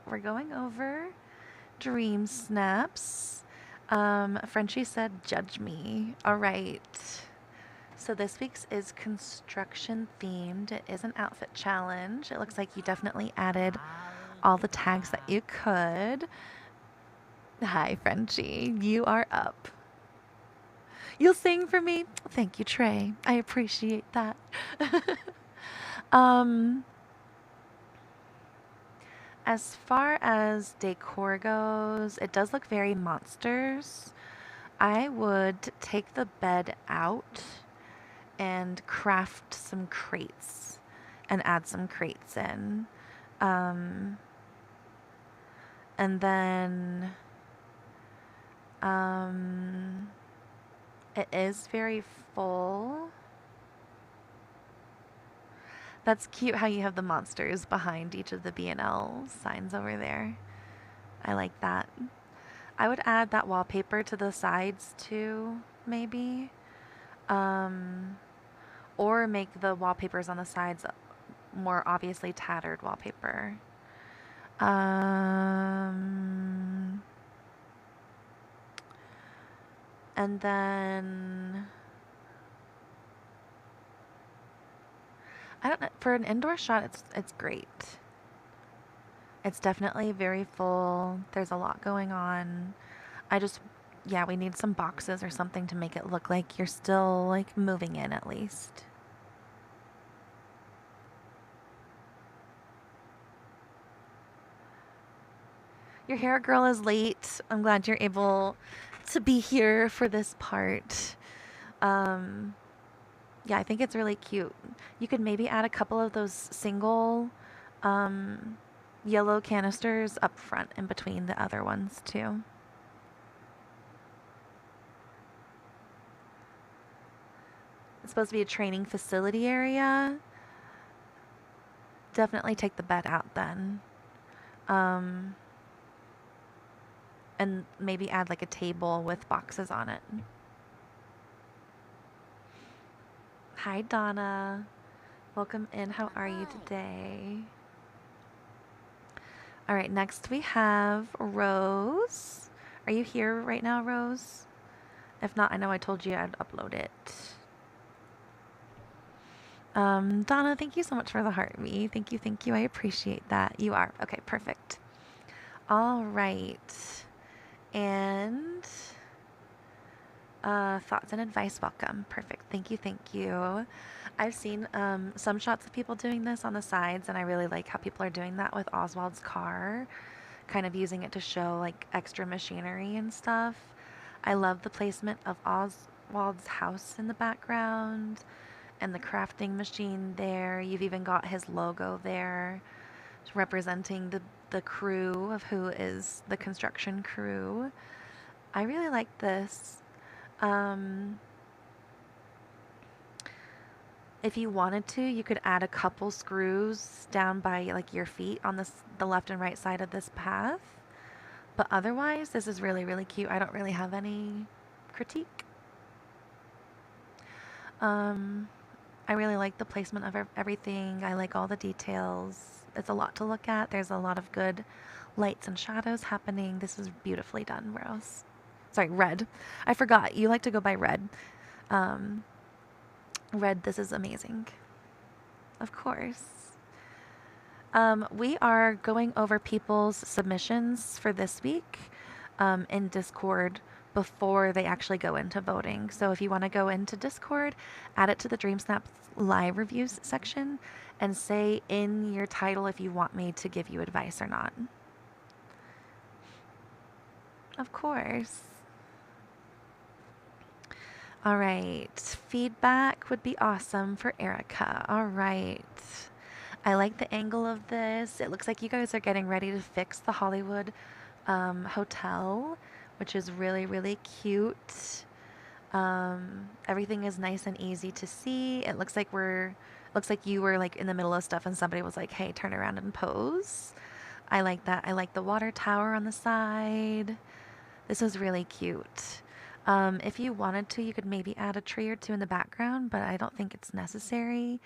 we're going over Dreamsnaps. Frenchie said, "Judge me." All right. So this week's is construction themed. It is an outfit challenge. It looks like you definitely added all the tags that you could. Hi, Frenchie. You are up. You'll sing for me? Thank you, Trey. I appreciate that. um, as far as decor goes, it does look very monsters. I would take the bed out and craft some crates and add some crates in. Um, and then um, it is very full. That's cute how you have the monsters behind each of the B&L signs over there. I like that. I would add that wallpaper to the sides too, maybe. Um, or make the wallpapers on the sides more obviously tattered wallpaper. And then I don't know, for an indoor shot it's great. It's definitely very full. There's a lot going on. I just yeah, we need some boxes or something to make it look like you're still like moving in at least. Your hair girl is late. I'm glad you're able to be here for this part. Um, yeah, I think it's really cute. You could maybe add a couple of those single um, yellow canisters up front in between the other ones too. It's supposed to be a training facility area. Definitely take the bed out then. Um, and maybe add like a table with boxes on it. Hi, Donna. Welcome in. How are you today? All right, next we have Rose. Are you here right now, Rose? If not, I know I told you I'd upload it. Donna, thank you so much for the heart me. Thank you, thank you. I appreciate that. You are. Okay, perfect. All right. And thoughts and advice, welcome. Perfect. Thank you, thank you. I've seen some shots of people doing this on the sides, and I really like how people are doing that with Oswald's car, kind of using it to show like extra machinery and stuff. I love the placement of Oswald's house in the background and the crafting machine there. You've even got his logo there representing the crew of who is the construction crew. I really like this. Um, if you wanted to, you could add a couple screws down by like your feet on the left and right side of this path. But otherwise, this is really, really cute. I don't really have any critique. Um, I really like the placement of everything. I like all the details. It's a lot to look at. There's a lot of good lights and shadows happening. This is beautifully done, Rose. Sorry, Red. I forgot. You like to go by Red. Um, Red, this is amazing. Of course. We are going over people's submissions for this week in Discord before they actually go into voting. So if you want to go into Discord, add it to the Dreamsnaps live reviews section and say in your title if you want me to give you advice or not. Of course. All right. Feedback would be awesome for Erica. All right. I like the angle of this. It looks like you guys are getting ready to fix the Hollywood hotel, which is really, really cute. Everything is nice and easy to see. It looks like you were like in the middle of stuff and somebody was like, hey, turn around and pose. I like that. I like the water tower on the side. This is really cute. If you wanted to, you could maybe add a tree or two in the background, but I don't think it's necessary.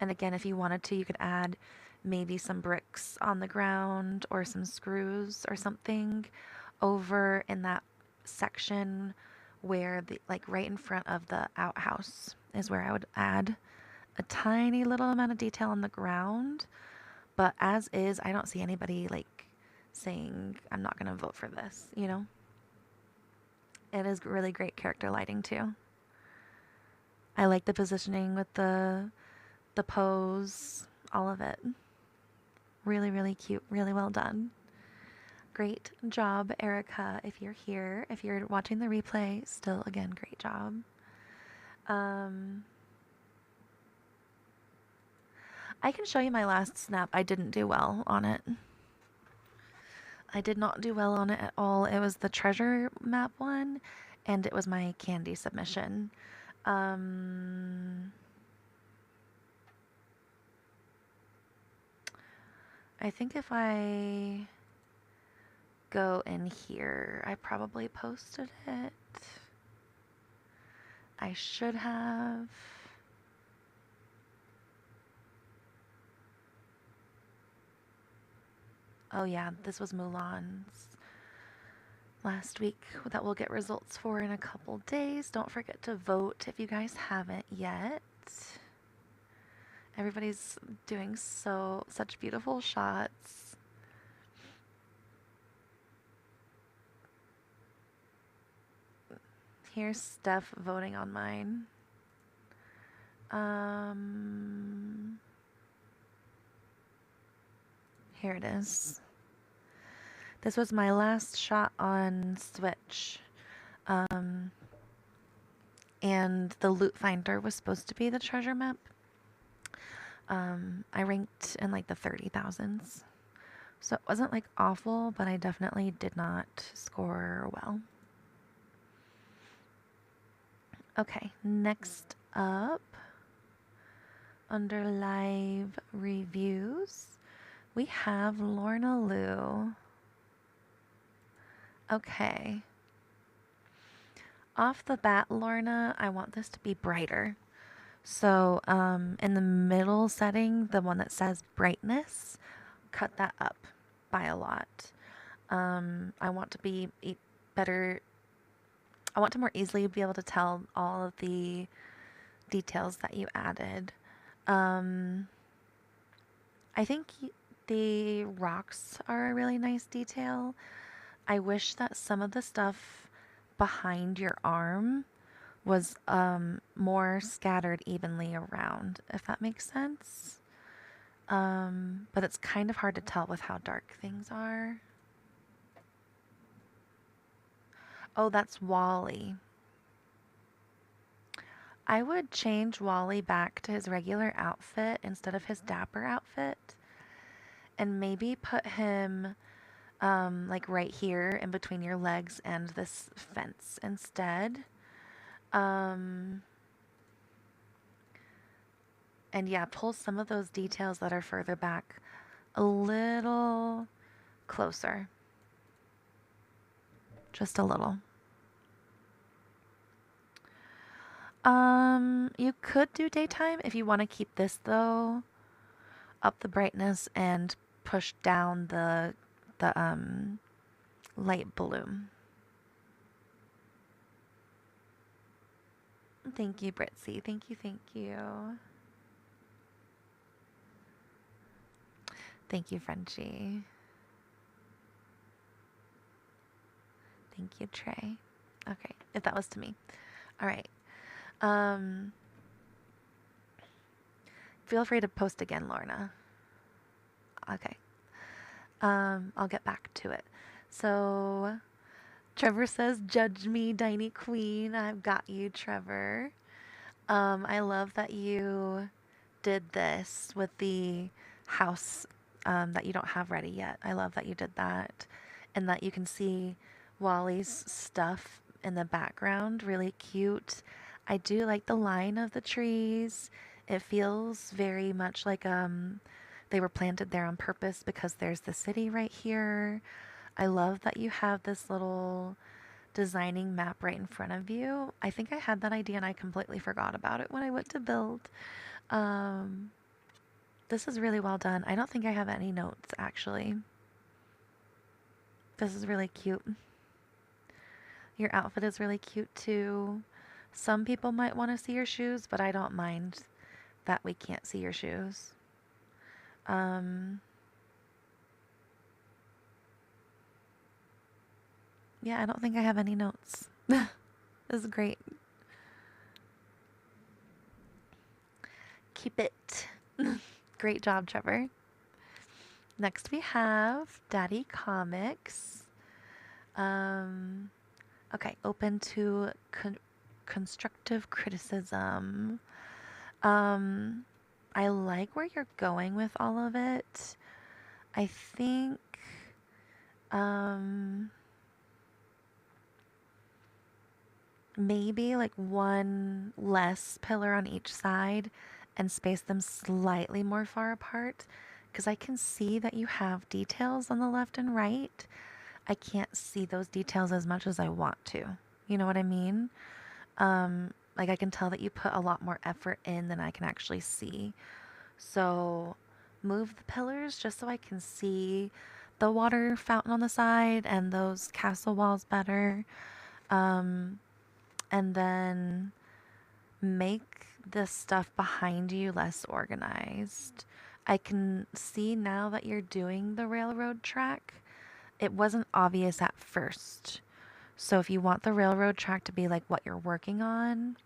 And again, if you wanted to, you could add maybe some bricks on the ground or some screws or something over in that section where the like right in front of the outhouse is where I would add a tiny little amount of detail on the ground. But as is, I don't see anybody like saying I'm not going to vote for this, you know? It is really great character lighting too. I like the positioning with the pose, all of it. Really, really cute, really well done. Great job, Erica, if you're here. If you're watching the replay, still again, great job. I can show you my last snap. I didn't do well on it. I did not do well on it at all. It was the treasure map one, and it was my candy submission. I think if I go in here, I probably posted it. I should have. Oh yeah, this was Mulan's last week that we'll get results for in a couple days. Don't forget to vote if you guys haven't yet. Everybody's doing such beautiful shots. Here's Steph voting on mine. Here it is. This was my last shot on Switch. And the loot finder was supposed to be the treasure map. I ranked in like the 30,000s. So it wasn't like awful, but I definitely did not score well. Okay, next up, under live reviews, we have Lorna Lou. Okay. Off the bat, Lorna, I want this to be brighter. So in the middle setting, the one that says brightness, cut that up by a lot. I want to be better. I want to more easily be able to tell all of the details that you added. I think the rocks are a really nice detail. I wish that some of the stuff behind your arm was more scattered evenly around, if that makes sense. But it's kind of hard to tell with how dark things are. Oh, that's Wally. I would change Wally back to his regular outfit instead of his dapper outfit. And maybe put him like right here in between your legs and this fence instead. And yeah, pull some of those details that are further back a little closer. Just a little. You could do daytime if you want to keep this though up the brightness and push down the light bloom. Thank you, Britzy. Thank you, thank you. Thank you, Frenchie. Thank you, Trey. Okay, if that was to me. All right. Feel free to post again, Lorna. Okay. I'll get back to it. So, Trevor says, "Judge me, Diny Queen." I've got you, Trevor. I love that you did this with the house that you don't have ready yet. I love that you did that, and that you can see Wally's stuff in the background. Really cute. I do like the line of the trees. It feels very much like they were planted there on purpose because there's the city right here. I love that you have this little designing map right in front of you. I think I had that idea and I completely forgot about it when I went to build. This is really well done. I don't think I have any notes, actually. This is really cute. Your outfit is really cute, too. Some people might want to see your shoes, but I don't mind that we can't see your shoes. Yeah, I don't think I have any notes. This is great. Keep it. Great job, Trevor. Next we have Daddy Comics. Okay, open to constructive criticism. I like where you're going with all of it. I think, maybe like one less pillar on each side and space them slightly more far apart, because I can see that you have details on the left and right. I can't see those details as much as I want to. You know what I mean? Like I can tell that you put a lot more effort in than I can actually see. So move the pillars just so I can see the water fountain on the side and those castle walls better. And then make the stuff behind you less organized. I can see now that you're doing the railroad track. It wasn't obvious at first. So if you want the railroad track to be like what you're working on,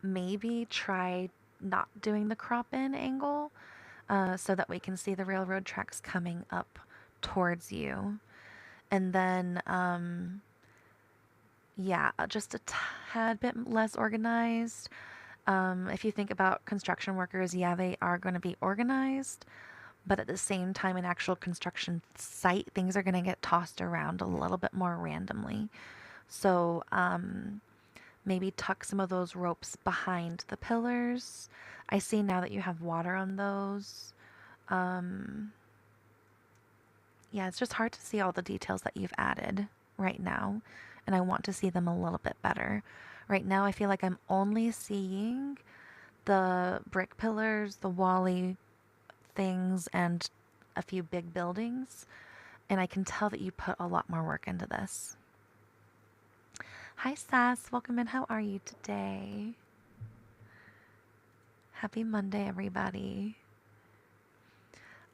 maybe try not doing the crop in angle, so that we can see the railroad tracks coming up towards you. And then, yeah, just a tad bit less organized. If you think about construction workers, yeah, they are going to be organized, but at the same time, an actual construction site, things are going to get tossed around a little bit more randomly. So, maybe tuck some of those ropes behind the pillars. I see now that you have water on those. Yeah, it's just hard to see all the details that you've added right now, and I want to see them a little bit better. Right now, I feel like I'm only seeing the brick pillars, the Wally things, and a few big buildings, and I can tell that you put a lot more work into this. Hi, Sass. Welcome in. How are you today? Happy Monday, everybody.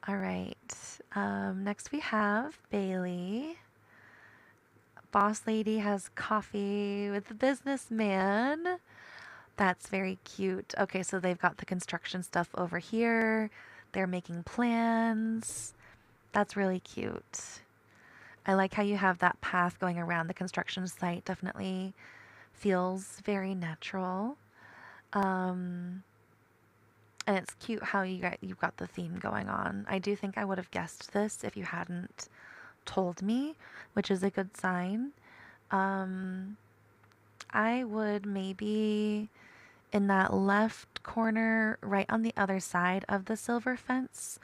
All right. Next we have Bailey. Boss lady has coffee with the businessman. That's very cute. Okay, so they've got the construction stuff over here. They're making plans. That's really cute. I like how you have that path going around the construction site. Definitely feels very natural. And it's cute how you've got the theme going on. I do think I would have guessed this if you hadn't told me, which is a good sign. I would maybe in that left corner, right on the other side of the silver fence,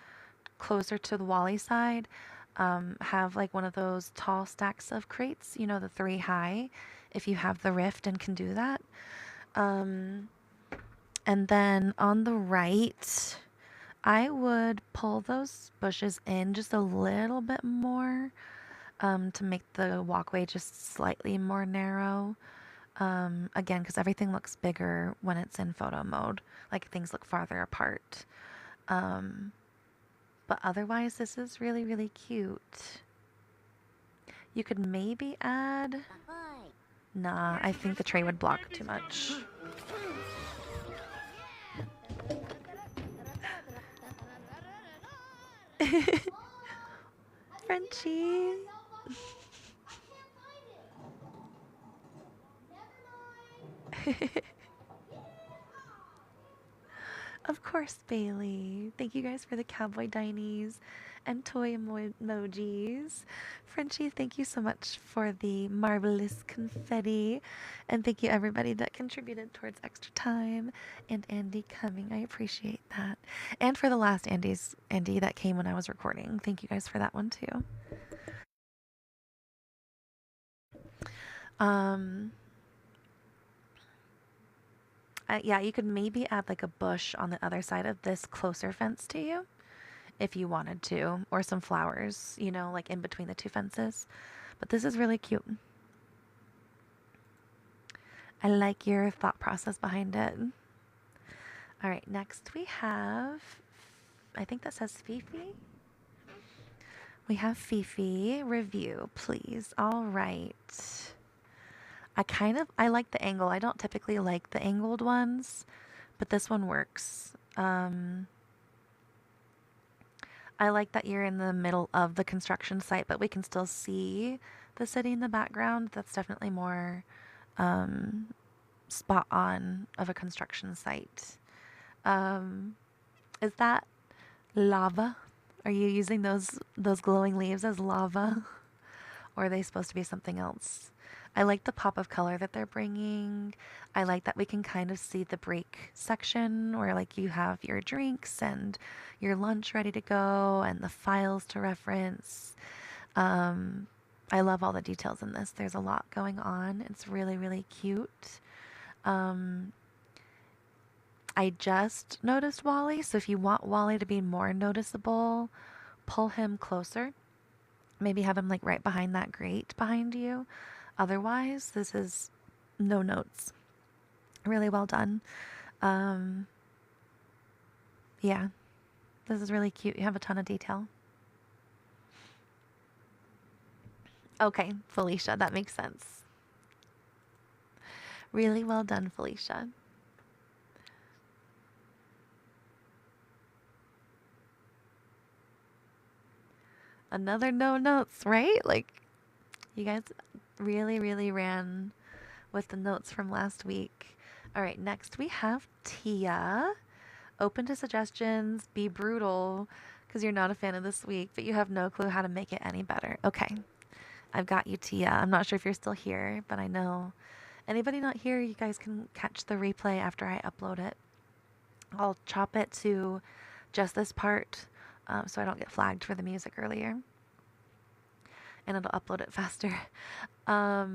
closer to the Wally side, have like one of those tall stacks of crates, you know, the 3 high, if you have the rift and can do that. And then on the right, I would pull those bushes in just a little bit more, to make the walkway just slightly more narrow. Again, because everything looks bigger when it's in photo mode. Like things look farther apart. But otherwise, this is really, really cute. You could maybe add... Nah, I think the tray would block too much. Frenchie! Of course, Bailey. Thank you guys for the cowboy dinies and toy emojis. Frenchie, thank you so much for the marvelous confetti. And thank you everybody that contributed towards extra time and Andy coming. I appreciate that. And for the last Andy that came when I was recording. Thank you guys for that one too. Yeah, you could maybe add like a bush on the other side of this closer fence to you if you wanted to, or some flowers, you know, like in between the two fences. But this is really cute. I like your thought process behind it. All right, next we have, I think that says Fifi. We have Fifi. Review, please. All right. I like the angle. I don't typically like the angled ones, but this one works. I like that you're in the middle of the construction site, but we can still see the city in the background. That's definitely more spot on of a construction site. Is that lava? Are you using those glowing leaves as lava? Or are they supposed to be something else? I like the pop of color that they're bringing. I like that we can kind of see the break section where like you have your drinks and your lunch ready to go and the files to reference. I love all the details in this. There's a lot going on. It's really, really cute. I just noticed Wally, so if you want Wally to be more noticeable, pull him closer. Maybe have him like right behind that grate behind you. Otherwise, this is no notes. Really well done. Yeah, this is really cute. You have a ton of detail. Okay, Felicia, that makes sense. Really well done, Felicia. Another no notes, right? Like, you guys really, really ran with the notes from last week. All right, next we have Tia. Open to suggestions, be brutal, because you're not a fan of this week, but you have no clue how to make it any better. Okay, I've got you, Tia. I'm not sure if you're still here, but I know anybody not here, you guys can catch the replay after I upload it. I'll chop it to just this part so I don't get flagged for the music earlier. And it'll upload it faster. All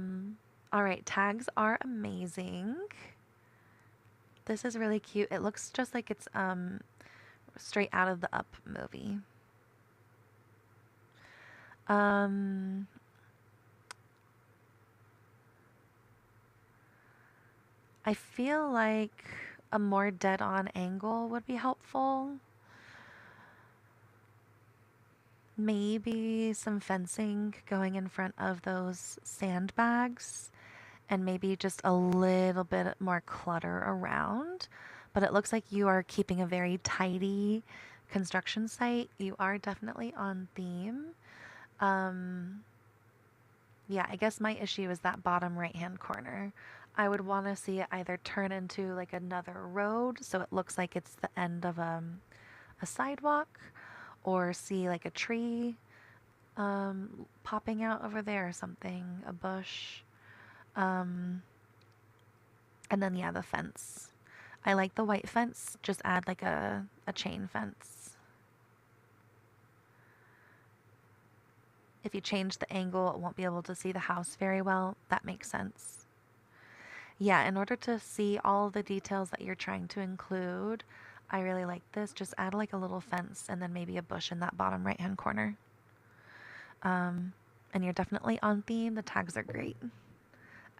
right, tags are amazing. This is really cute. It looks just like it's straight out of the Up movie. I feel like a more dead-on angle would be helpful. Maybe some fencing going in front of those sandbags and maybe just a little bit more clutter around. But it looks like you are keeping a very tidy construction site. You are definitely on theme. Yeah, I guess my issue is that bottom right-hand corner. I would want to see it either turn into like another road so it looks like it's the end of a sidewalk, or see like a tree popping out over there or something, a bush. And then, yeah, the fence. I like the white fence. Just add like a chain fence. If you change the angle, it won't be able to see the house very well. That makes sense. Yeah, in order to see all the details that you're trying to include, I really like this. Just add like a little fence and then maybe a bush in that bottom right-hand corner. And you're definitely on theme. The tags are great.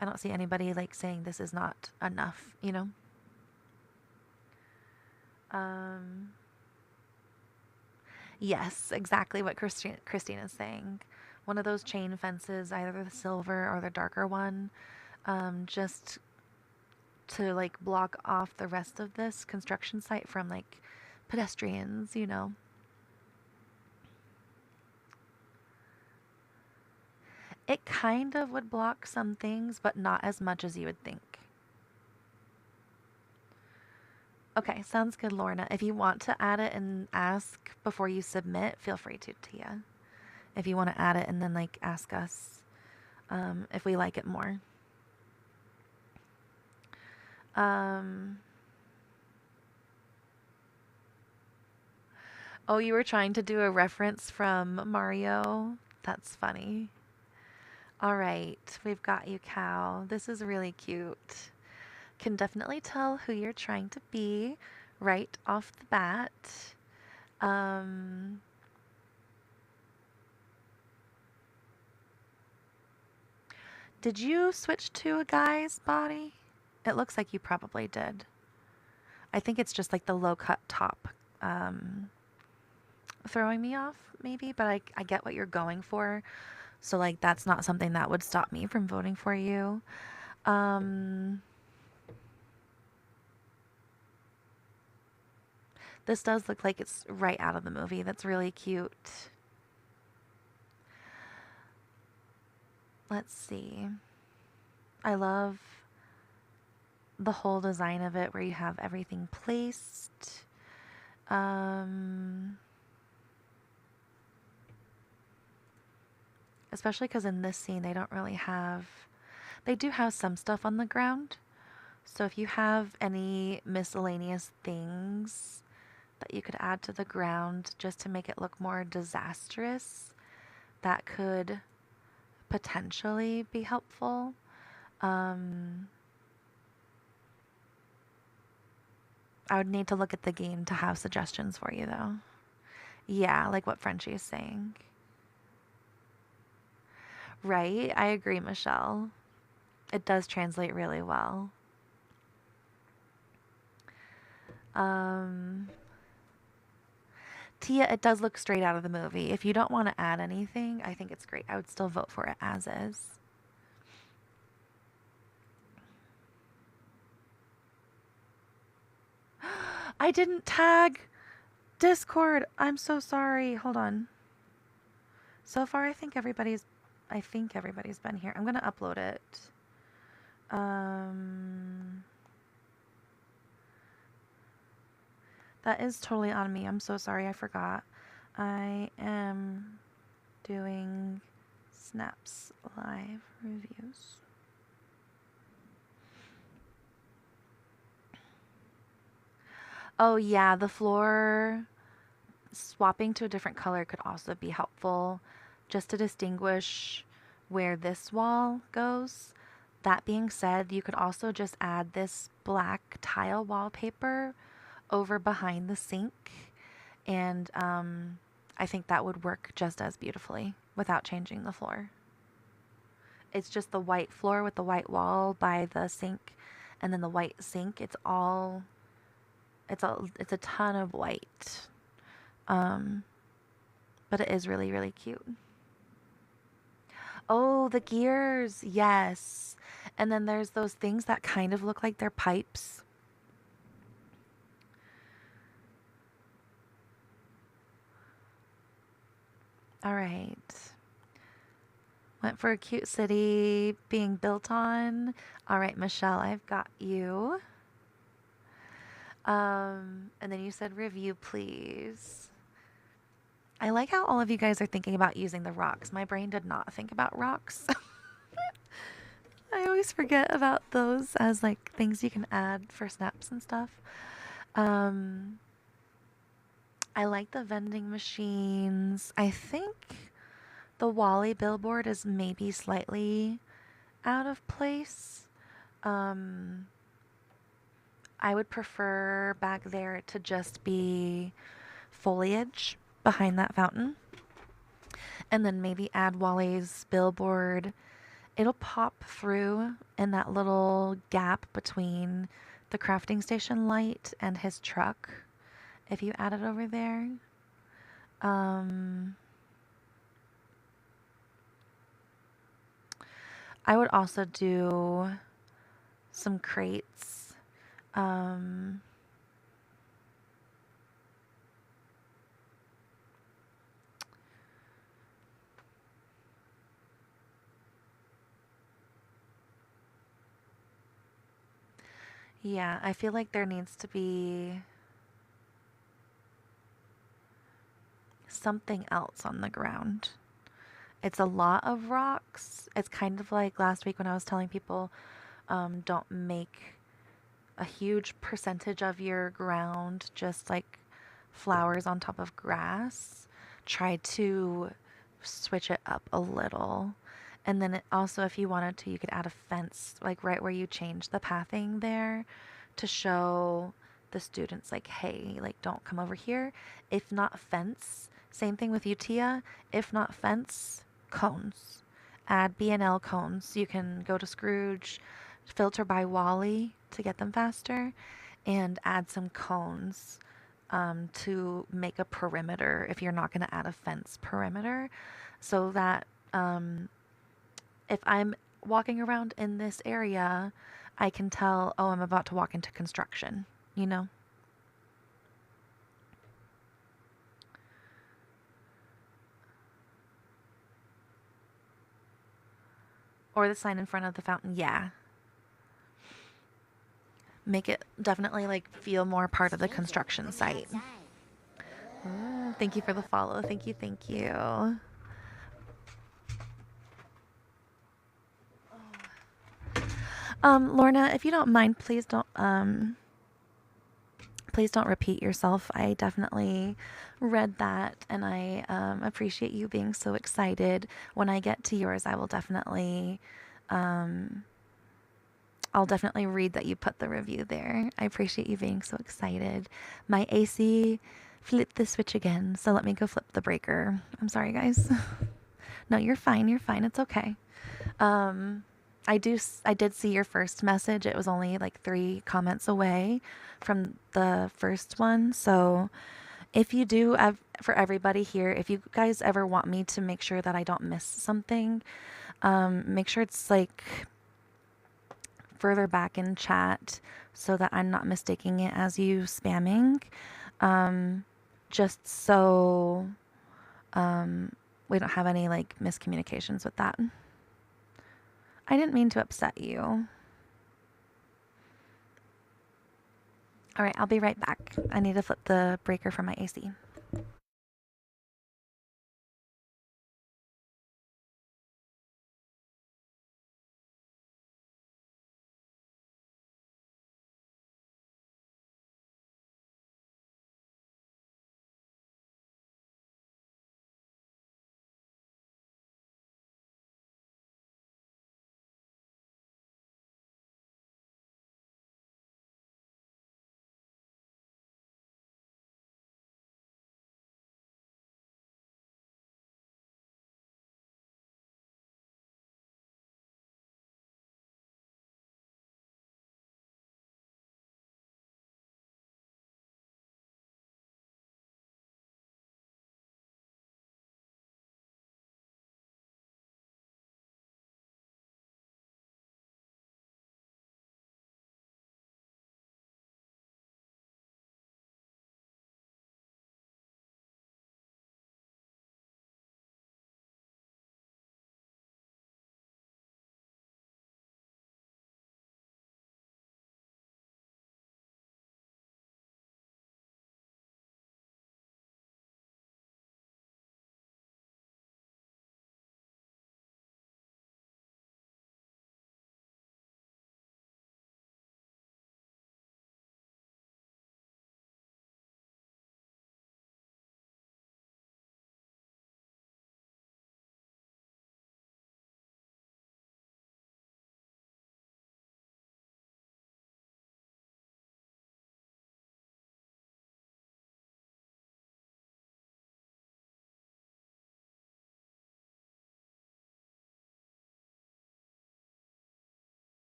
I don't see anybody like saying this is not enough, you know? Yes, exactly what Christine is saying. One of those chain fences, either the silver or the darker one, just to like block off the rest of this construction site from like pedestrians, you know. It kind of would block some things, but not as much as you would think. Okay, sounds good, Lorna. If you want to add it and ask before you submit, feel free to, Tia. If you want to add it and then like ask us if we like it more. Oh, you were trying to do a reference from Mario? That's funny. All right, we've got you, Cal. This is really cute. Can definitely tell who you're trying to be right off the bat. Um, did you switch to a guy's body? It looks like you probably did. I think it's just like the low cut top um, throwing me off, maybe, but I get what you're going for. So, like, that's not something that would stop me from voting for you. Um, this does look like it's right out of the movie. That's really cute. Let's see. I love the whole design of it where you have everything placed. Um, especially because in this scene, they don't really have. They do have some stuff on the ground. So if you have any miscellaneous things that you could add to the ground just to make it look more disastrous, that could potentially be helpful. Um, I would need to look at the game to have suggestions for you, though. Yeah, like what Frenchie is saying. Right? I agree, Michelle. It does translate really well. Um, Tia, it does look straight out of the movie. If you don't want to add anything, I think it's great. I would still vote for it as is. I didn't tag Discord. I'm so sorry. Hold on. So far, I think everybody's been here. I'm gonna upload it. Um, that is totally on me. I'm so sorry. I forgot. I am doing Snaps live reviews. Oh yeah, the floor swapping to a different color could also be helpful just to distinguish where this wall goes. That being said, you could also just add this black tile wallpaper over behind the sink, and I think that would work just as beautifully without changing the floor. It's just the white floor with the white wall by the sink, and then the white sink. It's a ton of white. Um, but it is really, really cute. Oh, the gears. Yes. And then there's those things that kind of look like they're pipes. All right. Went for a cute city being built on. All right, Michelle, I've got you. And then you said review, please. I like how all of you guys are thinking about using the rocks. My brain did not think about rocks. I always forget about those as like things you can add for snaps and stuff. Um, I like the vending machines. I think the Wally billboard is maybe slightly out of place. Um, I would prefer back there to just be foliage behind that fountain. And then maybe add Wally's billboard. It'll pop through in that little gap between the crafting station light and his truck if you add it over there. Um, I would also do some crates. Um, yeah, I feel like there needs to be something else on the ground. It's a lot of rocks. It's kind of like last week when I was telling people don't make a huge percentage of your ground just like flowers on top of grass. Try to switch it up a little And then it also, if you wanted to, you could add a fence, like right where you change the pathing there to show the students, like, hey, like, don't come over here. If not fence, same thing with Utia. If not fence, cones. Add B&L cones. You can go to Scrooge, filter by Wally to get them faster, and add some cones to make a perimeter if you're not going to add a fence perimeter, so that if I'm walking around in this area, I can tell, oh, I'm about to walk into construction, you know? Or the sign in front of the fountain, yeah. Make it definitely like feel more part of the construction site. Thank you for the follow. Thank you, thank you. Lorna, if you don't mind, please don't repeat yourself. I definitely read that, and I appreciate you being so excited. When I get to yours, um, I'll definitely read that you put the review there. I appreciate you being so excited. My AC flipped the switch again, so let me go flip the breaker. I'm sorry, guys. No, you're fine. You're fine. It's okay. Um, I did see your first message. It was only like 3 comments away from the first one. So if you do, for everybody here, if you guys ever want me to make sure that I don't miss something, make sure it's like further back in chat so that I'm not mistaking it as you spamming. Just so we don't have any like miscommunications with that. I didn't mean to upset you. All right, I'll be right back. I need to flip the breaker for my AC.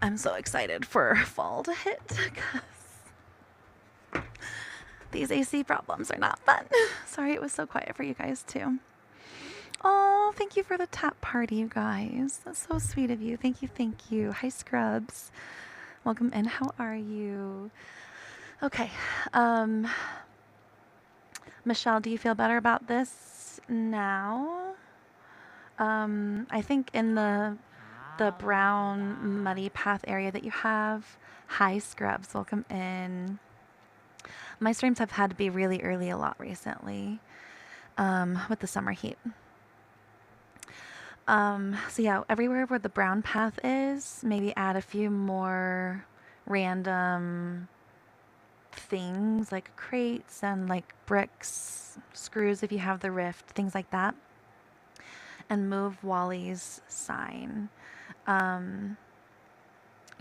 I'm so excited for fall to hit because these AC problems are not fun. Sorry it was so quiet for you guys too. Oh, thank you for the tap party, you guys. That's so sweet of you. Thank you, thank you. Hi, Scrubs. Welcome in. How are you? Okay. Michelle, do you feel better about this now? I think in the brown muddy path area that you have. Hi, Scrubs. Welcome in. My streams have had to be really early a lot recently with the summer heat. So yeah, everywhere where the brown path is, maybe add a few more random things like crates and like bricks, screws if you have the rift, things like that. And move Wally's sign. You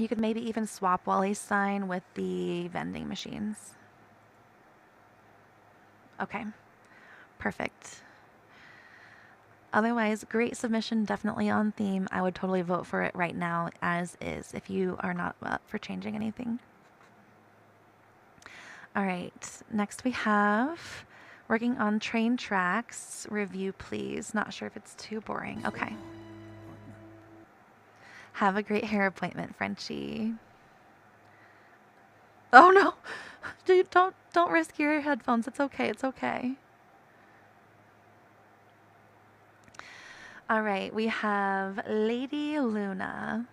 could maybe even swap Wally's sign with the vending machines. Okay, perfect. Otherwise, great submission, definitely on theme. I would totally vote for it right now as is if you are not up for changing anything. All right, next we have working on train tracks. Review, please. Not sure if it's too boring. Okay. Have a great hair appointment, Frenchie. Oh no! Dude, don't risk your headphones. It's okay. It's okay. All right, we have Lady Luna.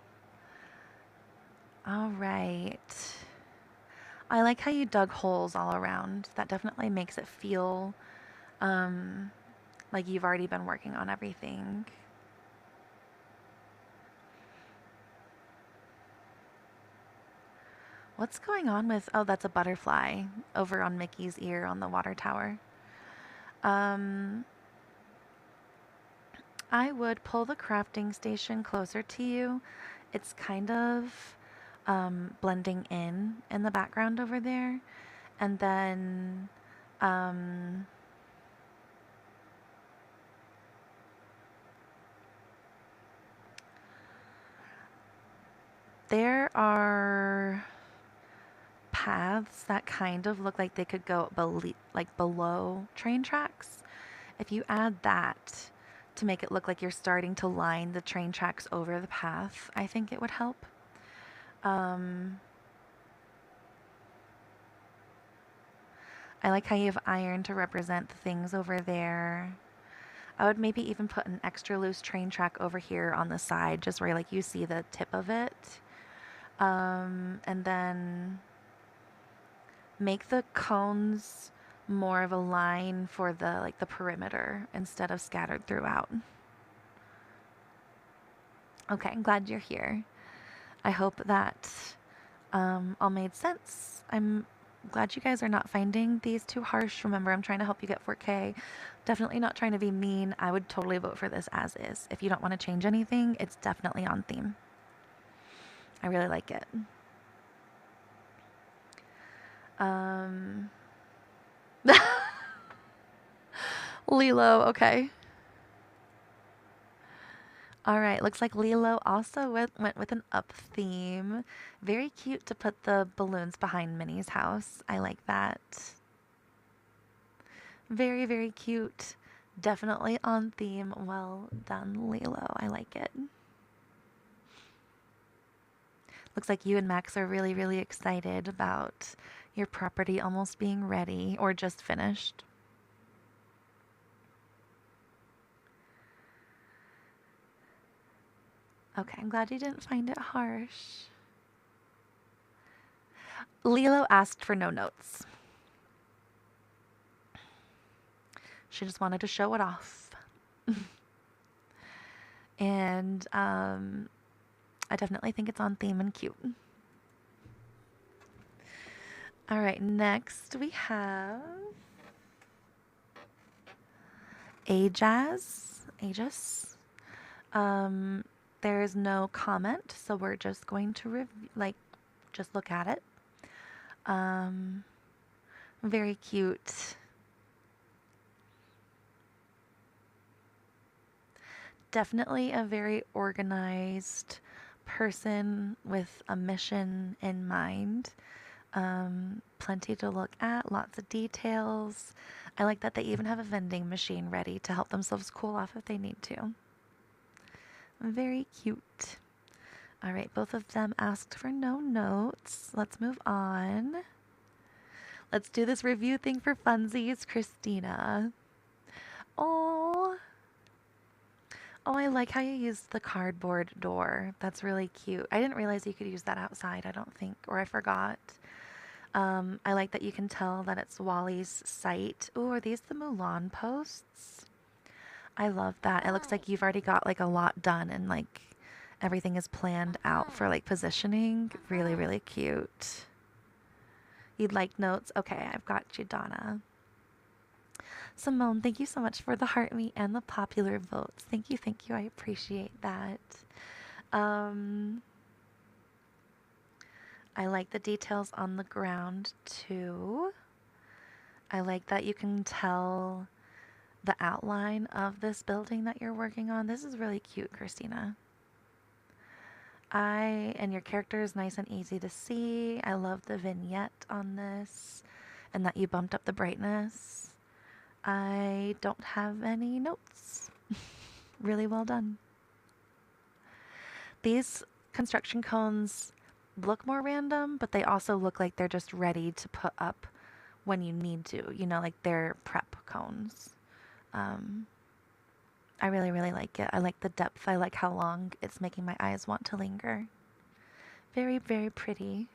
All right. I like how you dug holes all around. That definitely makes it feel like you've already been working on everything. What's going on with... Oh, that's a butterfly over on Mickey's ear on the water tower. I would pull the crafting station closer to you. It's kind of blending in the background over there. And then there are paths that kind of look like they could go below train tracks. If you add that to make it look like you're starting to line the train tracks over the path, I think it would help. I like how you have iron to represent the things over there. I would maybe even put an extra loose train track over here on the side, just where like you see the tip of it. And then make the cones more of a line for the perimeter instead of scattered throughout. Okay, I'm glad you're here. I hope that all made sense. I'm glad you guys are not finding these too harsh. Remember, I'm trying to help you get 4K. Definitely not trying to be mean. I would totally vote for this as is. If you don't want to change anything, it's definitely on theme. I really like it. Lilo, okay. All right, looks like Lilo also went with an up theme. Very cute to put the balloons behind Minnie's house. I like that. Very, very cute. Definitely on theme. Well done, Lilo. I like it. Looks like you and Max are really, really excited about your property almost being ready or just finished. Okay, I'm glad you didn't find it harsh. Lilo asked for no notes. She just wanted to show it off. And I definitely think it's on theme and cute. All right, next we have Aegis. There is no comment, so we're just going to just look at it. Very cute. Definitely a very organized person with a mission in mind. Plenty to look at, lots of details. I like that they even have a vending machine ready to help themselves cool off if they need to. Very cute. All right, both of them asked for no notes. Let's move on. Let's do this review thing for funsies, Christina. Oh, oh, I like how you used the cardboard door. That's really cute. I didn't realize you could use that outside, I don't think, or I forgot. I like that you can tell that it's Wally's site. Ooh, are these the Mulan posts? I love that. It looks like you've already got like a lot done and like everything is planned out for like positioning. Really, really cute. You'd like notes? Okay, I've got you, Donna. Simone, thank you so much for the heart me and the popular votes. Thank you, thank you. I appreciate that. I like the details on the ground too. I like that you can tell the outline of this building that you're working on. This is really cute, Christina. And your character is nice and easy to see. I love the vignette on this and that you bumped up the brightness. I don't have any notes. Really well done. These construction cones look more random, but they also look like they're just ready to put up when you need to, you know, like they're prep cones. I really, really like it. I like the depth. I like how long it's making my eyes want to linger. Very, very pretty.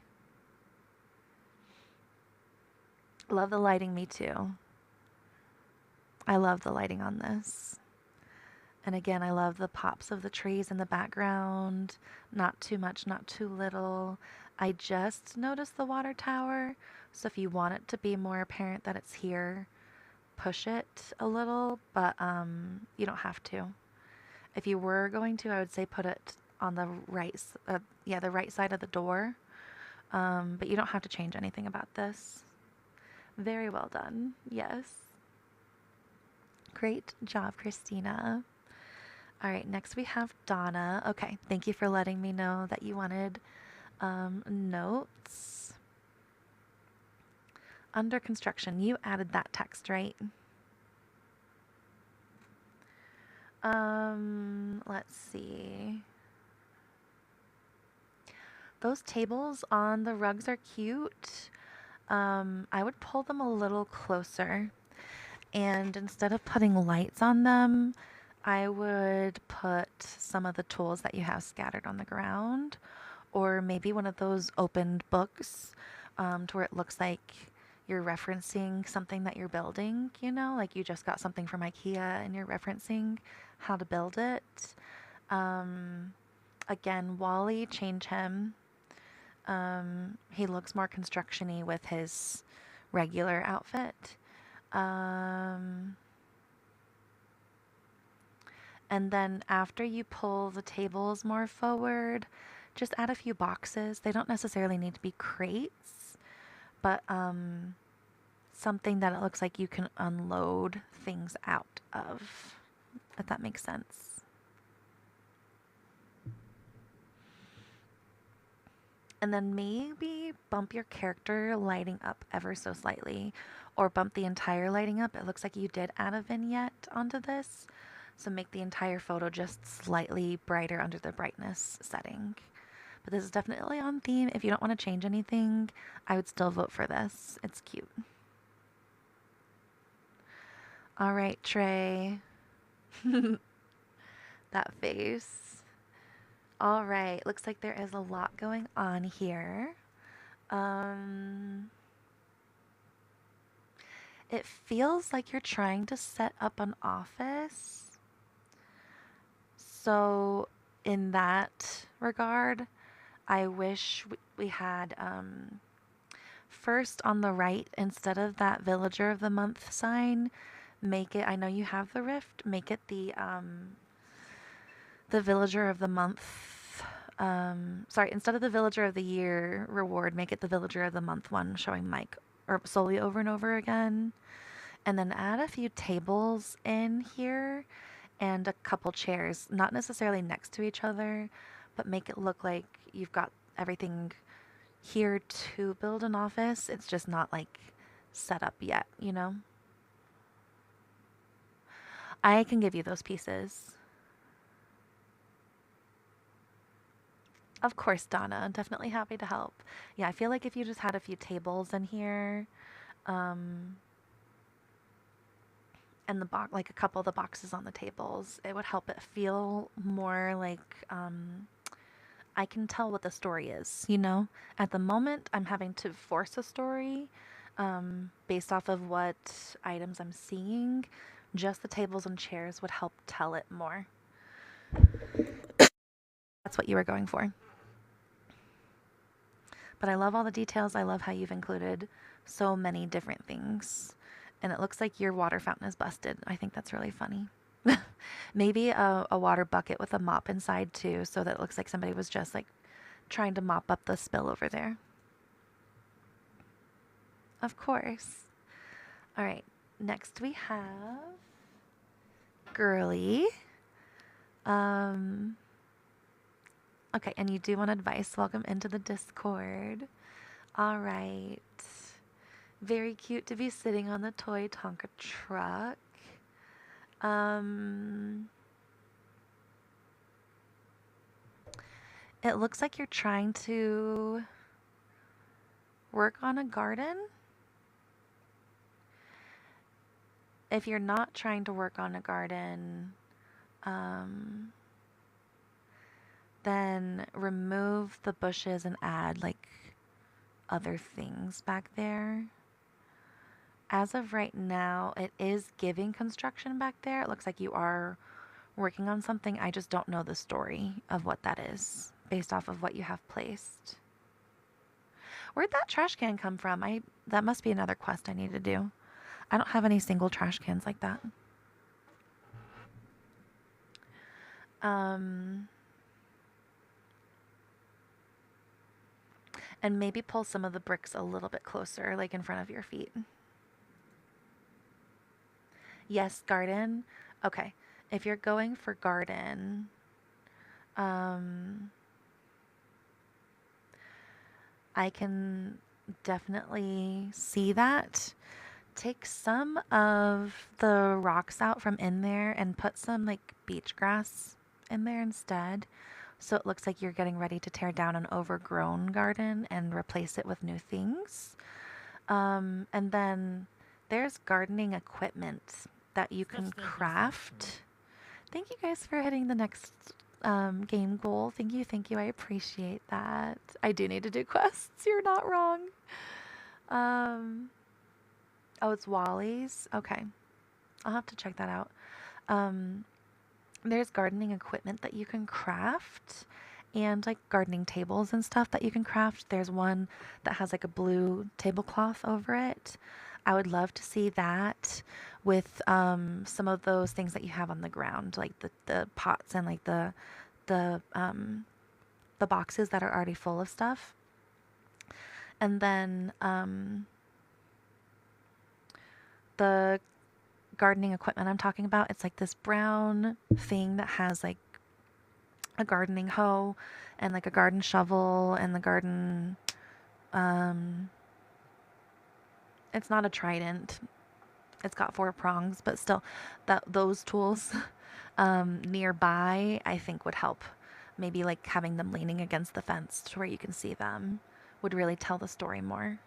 Love the lighting, me too. I love the lighting on this. And again, I love the pops of the trees in the background. Not too much, not too little. I just noticed the water tower, so if you want it to be more apparent that it's here, push it a little, but you don't have to. If you were going to, I would say put it on the right, the right side of the door. But you don't have to change anything about this. Very well done. Yes. Great job, Christina. All right, next we have Donna. Okay, thank you for letting me know that you wanted notes. Under construction, you added that text, right? Let's see. Those tables on the rugs are cute. I would pull them a little closer. And instead of putting lights on them, I would put some of the tools that you have scattered on the ground, or maybe one of those opened books to where it looks like you're referencing something that you're building, you know, like you just got something from IKEA and you're referencing how to build it. Again, Wally, change him. He looks more construction-y with his regular outfit. And then after you pull the tables more forward, just add a few boxes. They don't necessarily need to be crates, but something that it looks like you can unload things out of, if that makes sense. And then maybe bump your character lighting up ever so slightly, or bump the entire lighting up. It looks like you did add a vignette onto this, so make the entire photo just slightly brighter under the brightness setting. But this is definitely on theme. If you don't want to change anything, I would still vote for this. It's cute. All right, Trey. That face. All right, looks like there is a lot going on here. It feels like you're trying to set up an office. So in that regard, I wish we had first on the right, instead of that Villager of the Month sign, make it, I know you have the rift, make it the Villager of the Month, sorry, instead of the Villager of the Year reward, make it the Villager of the Month one, showing Mike or Sully over and over again. And then add a few tables in here and a couple chairs, not necessarily next to each other, but make it look like you've got everything here to build an office. It's just not like set up yet, you know? I can give you those pieces. Of course, Donna. Definitely happy to help. Yeah, I feel like if you just had a few tables in here, um, and the box, like a couple of the boxes on the tables, it would help it feel more like I can tell what the story is, you know? At the moment, I'm having to force a story based off of what items I'm seeing. Just the tables and chairs would help tell it more. That's what you were going for. But I love all the details. I love how you've included so many different things. And it looks like your water fountain is busted. I think that's really funny. Maybe a water bucket with a mop inside too, so that it looks like somebody was just like trying to mop up the spill over there. Of course. All right. Next we have Girly. Okay, and you do want advice. Welcome into the Discord. All right. Very cute to be sitting on the toy Tonka truck. It looks like you're trying to work on a garden. If you're not trying to work on a garden, then remove the bushes and add like other things back there. As of right now, it is giving construction back there. It looks like you are working on something. I just don't know the story of what that is based off of what you have placed. Where'd that trash can come from? That must be another quest I need to do. I don't have any single trash cans like that. And maybe pull some of the bricks a little bit closer, like in front of your feet. Yes, garden. Okay. If you're going for garden, I can definitely see that. Take some of the rocks out from in there and put some like beach grass in there instead. So it looks like you're getting ready to tear down an overgrown garden and replace it with new things. And then there's gardening equipment that you can craft. Thank you guys for hitting the next game goal. Thank you, thank you. I appreciate that. I do need to do quests. You're not wrong. Oh, it's Wally's? Okay. I'll have to check that out. There's gardening equipment that you can craft and like gardening tables and stuff that you can craft. There's one that has like a blue tablecloth over it. I would love to see that with some of those things that you have on the ground, like the pots and like the boxes that are already full of stuff. And then the gardening equipment I'm talking about, it's like this brown thing that has like a gardening hoe and like a garden shovel and the garden it's not a trident. It's got 4 prongs, but still those tools nearby I think would help. Maybe like having them leaning against the fence to where you can see them would really tell the story more.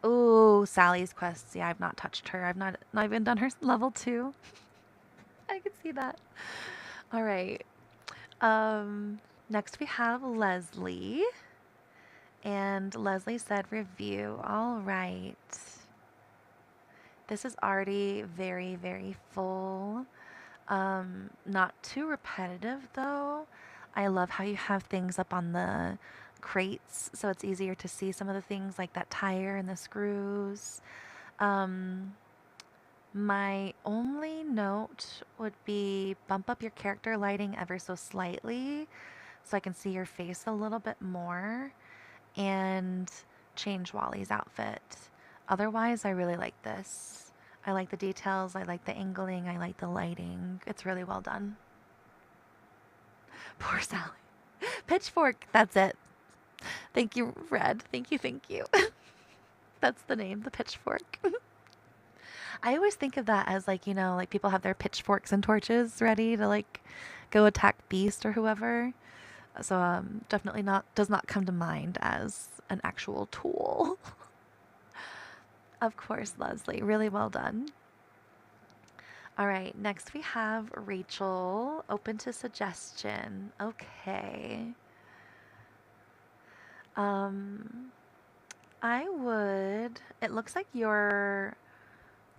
Oh, Sally's quests. Yeah, I've not touched her. I've not even done her level 2. I can see that. All right. Next we have Leslie. And Leslie said review. All right. This is already very, very full. Not too repetitive though. I love how you have things up on the crates so it's easier to see some of the things like that tire and the screws. My only note would be bump up your character lighting ever so slightly so I can see your face a little bit more and change Wally's outfit. Otherwise, I really like this. I like the details, I like the angling, I like the lighting. It's really well done. Poor Sally. Pitchfork. That's it. Thank you, Red. Thank you. Thank you. That's the name, the pitchfork. I always think of that as like, like people have their pitchforks and torches ready to like go attack Beast or whoever. So definitely does not come to mind as an actual tool. Of course, Leslie. Really well done. All right, next we have Rachel, open to suggestion. Okay. Um, it looks like your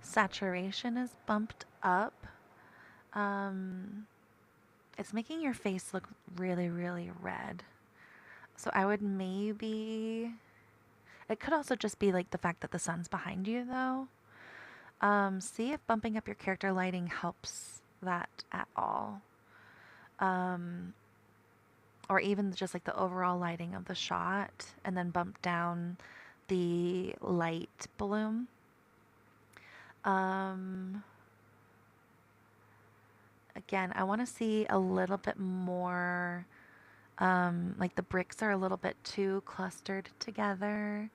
saturation is bumped up. It's making your face look really, really red. So I would maybe, it could also just be like the fact that the sun's behind you though. See if bumping up your character lighting helps that at all. Or even just like the overall lighting of the shot, and then bump down the light bloom. Again, I want to see a little bit more, like the bricks are a little bit too clustered together,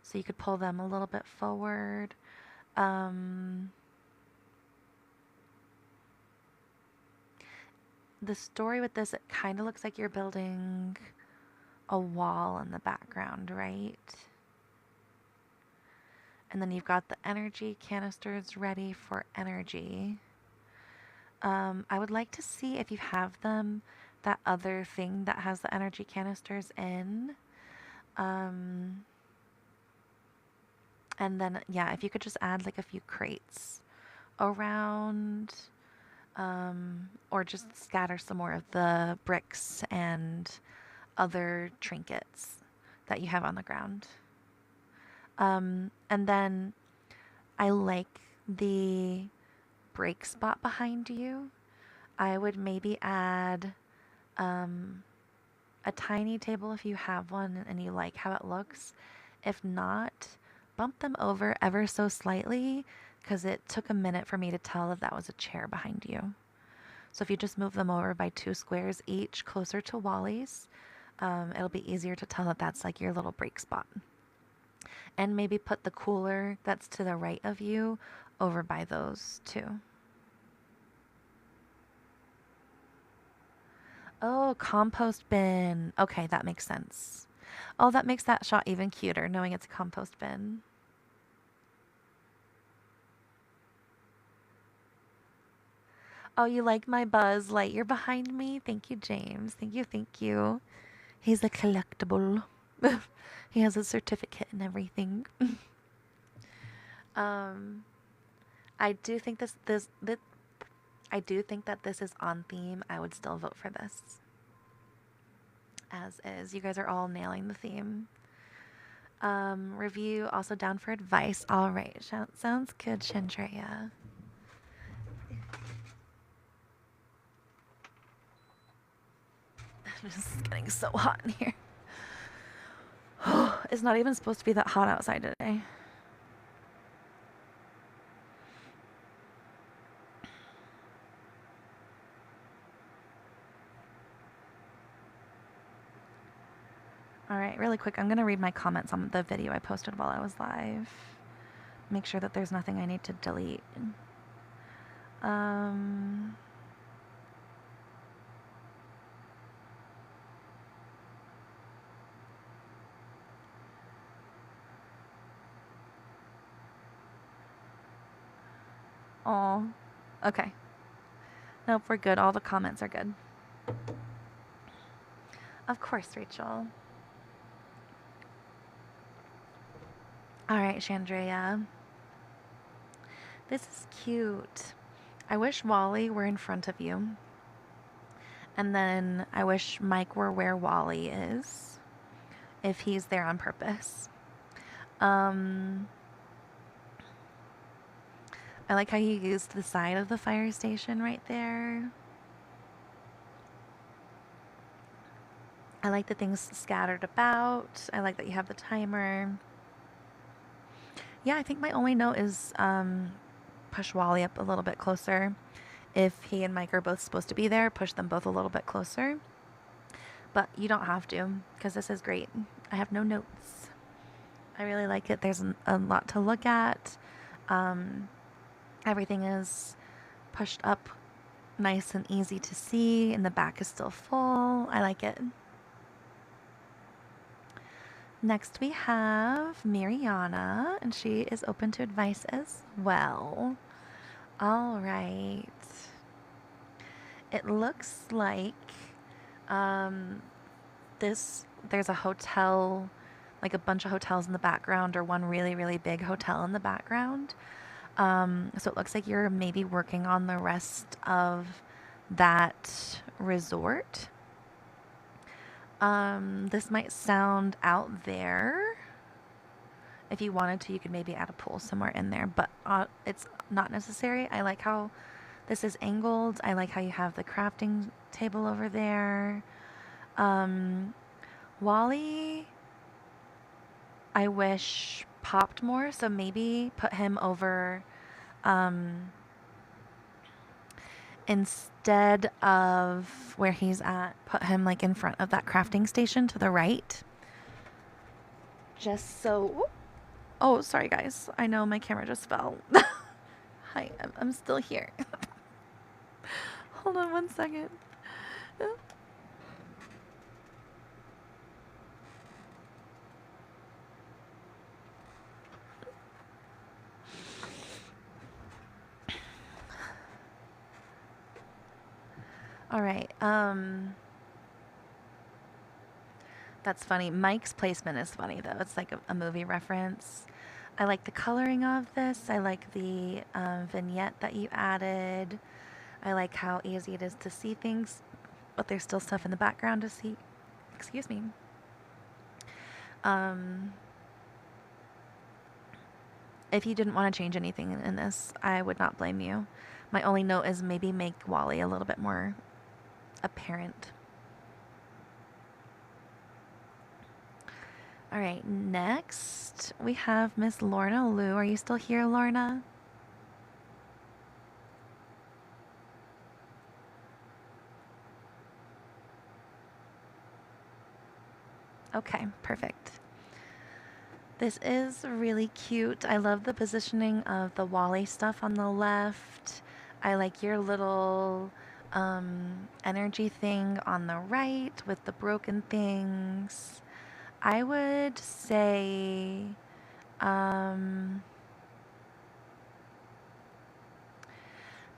so you could pull them a little bit forward. The story with this, it kind of looks like you're building a wall in the background, right? And then you've got the energy canisters ready for energy. I would like to see if you have them, that other thing that has the energy canisters in. And then, yeah, if you could just add like a few crates around, or just scatter some more of the bricks and other trinkets that you have on the ground. And then I like the break spot behind you. I would maybe add a tiny table if you have one and you like how it looks. If not, bump them over ever so slightly because it took a minute for me to tell that that was a chair behind you. So if you just move them over by 2 squares each closer to Wally's, it'll be easier to tell that that's like your little break spot. And maybe put the cooler that's to the right of you over by those too. Oh, compost bin. Okay, that makes sense. Oh, that makes that shot even cuter, knowing it's a compost bin. Oh, you like my Buzz Lightyear behind me? Thank you, James. Thank you, thank you. He's a collectible. He has a certificate and everything. I do think I do think that this is on theme. I would still vote for this. As is. You guys are all nailing the theme. Review also down for advice. All right. Sounds good, Chandrea. This is getting so hot in here. It's not even supposed to be that hot outside today. All right, really quick, I'm going to read my comments on the video I posted while I was live. Make sure that there's nothing I need to delete. Oh, okay. Nope, we're good. All the comments are good. Of course, Rachel. All right, Chandrea. This is cute. I wish Wally were in front of you. And then I wish Mike were where Wally is, if he's there on purpose. I like how you used the side of the fire station right there. I like the things scattered about. I like that you have the timer. Yeah, I think my only note is push Wally up a little bit closer. If he and Mike are both supposed to be there, push them both a little bit closer. But you don't have to, because this is great. I have no notes. I really like it. There's a lot to look at. Everything is pushed up nice and easy to see, and the back is still full. I like it. Next we have Mariana, and she is open to advice as well. All right. It looks like there's a hotel, like a bunch of hotels in the background, or one really, really big hotel in the background. So it looks like you're maybe working on the rest of that resort. This might sound out there. If you wanted to, you could maybe add a pool somewhere in there, but it's not necessary. I like how this is angled. I like how you have the crafting table over there. Wally, I wish popped more, so maybe put him over instead of where he's at, put him like in front of that crafting station to the right. Just so... Oh, sorry guys. I know my camera just fell. Hi, I'm still here. Hold on one second. All right. That's funny. Mike's placement is funny though. It's like a movie reference. I like the coloring of this. I like the vignette that you added. I like how easy it is to see things, but there's still stuff in the background to see. Excuse me. If you didn't want to change anything in this, I would not blame you. My only note is maybe make Wally a little bit more apparent. All right, next we have Miss Lorna Lou. Are you still here, Lorna? Okay, perfect. This is really cute. I love the positioning of the Wally stuff on the left. I like your little energy thing on the right with the broken things. I would say the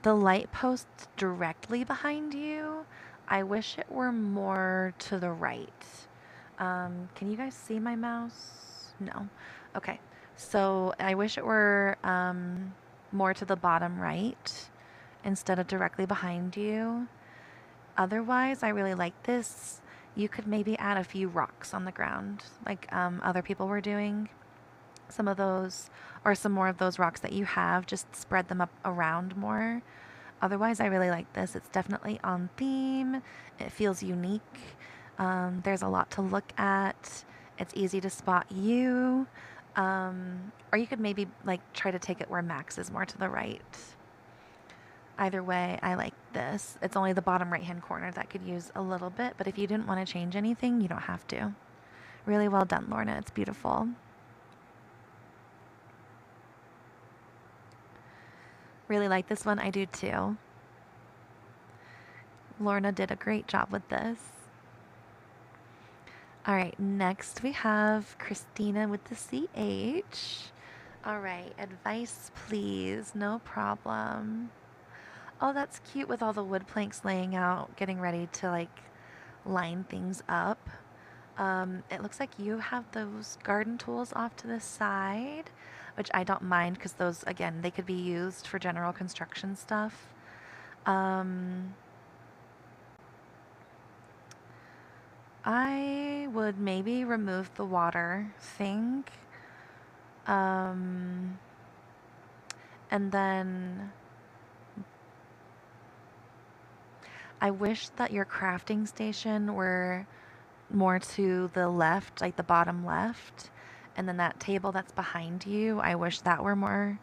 light post directly behind you, I wish it were more to the right. Can you guys see my mouse? No. Okay. So I wish it were more to the bottom right instead of directly behind you. Otherwise, I really like this. You could maybe add a few rocks on the ground like other people were doing. Some of those, or some more of those rocks that you have, just spread them up around more. Otherwise, I really like this. It's definitely on theme. It feels unique. There's a lot to look at. It's easy to spot you. Or you could maybe like try to take it where Max is more to the right. Either way, I like this. It's only the bottom right-hand corner that could use a little bit, but if you didn't want to change anything, you don't have to. Really well done, Lorna. It's beautiful. Really like this one. I do too. Lorna did a great job with this. All right, next we have Christina with the CH. All right, advice please. No problem. Oh, that's cute with all the wood planks laying out, getting ready to like line things up. It looks like you have those garden tools off to the side, which I don't mind because those, again, they could be used for general construction stuff. I would maybe remove the water thing. And then I wish that your crafting station were more to the left, like the bottom left. And then that table that's behind you, I wish that were more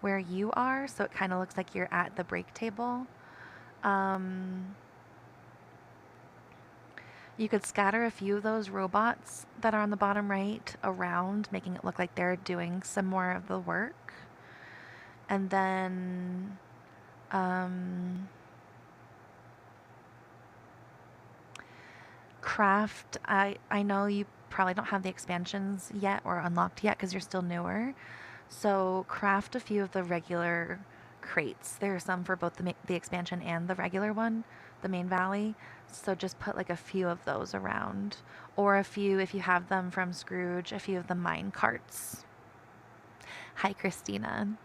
where you are. So it kind of looks like you're at the break table. Um, you could scatter a few of those robots that are on the bottom right around, making it look like they're doing some more of the work. And then um, craft. I know you probably don't have the expansions yet or unlocked yet because you're still newer. So craft a few of the regular crates. There are some for both the expansion and the regular one, the main valley. So just put like a few of those around, or a few if you have them from Scrooge, a few of the mine carts. Hi, Christina.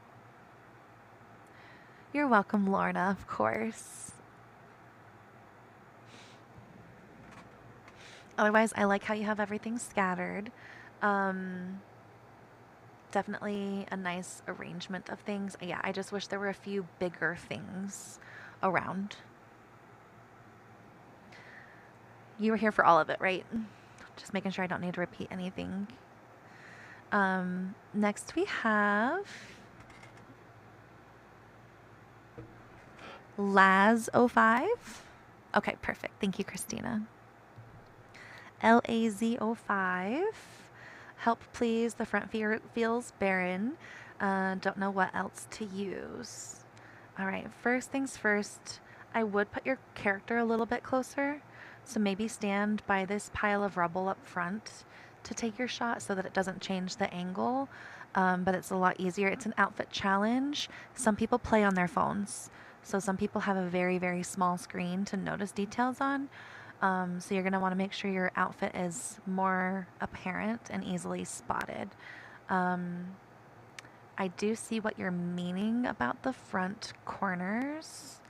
You're welcome, Lorna, of course. Otherwise, I like how you have everything scattered. Um, Definitely a nice arrangement of things. Yeah, I just wish there were a few bigger things around. You were here for all of it, right? Just making sure I don't need to repeat anything. Next we have Laz05. Okay, perfect. Thank you, Christina. LAZ05. Help, please. The front feels barren. Don't know what else to use. All right, first things first, I would put your character a little bit closer. So maybe stand by this pile of rubble up front to take your shot so that it doesn't change the angle. But it's a lot easier. It's an outfit challenge. Some people play on their phones. So some people have a very, very small screen to notice details on. So you're going to want to make sure your outfit is more apparent and easily spotted. I do see what you're meaning about the front corners.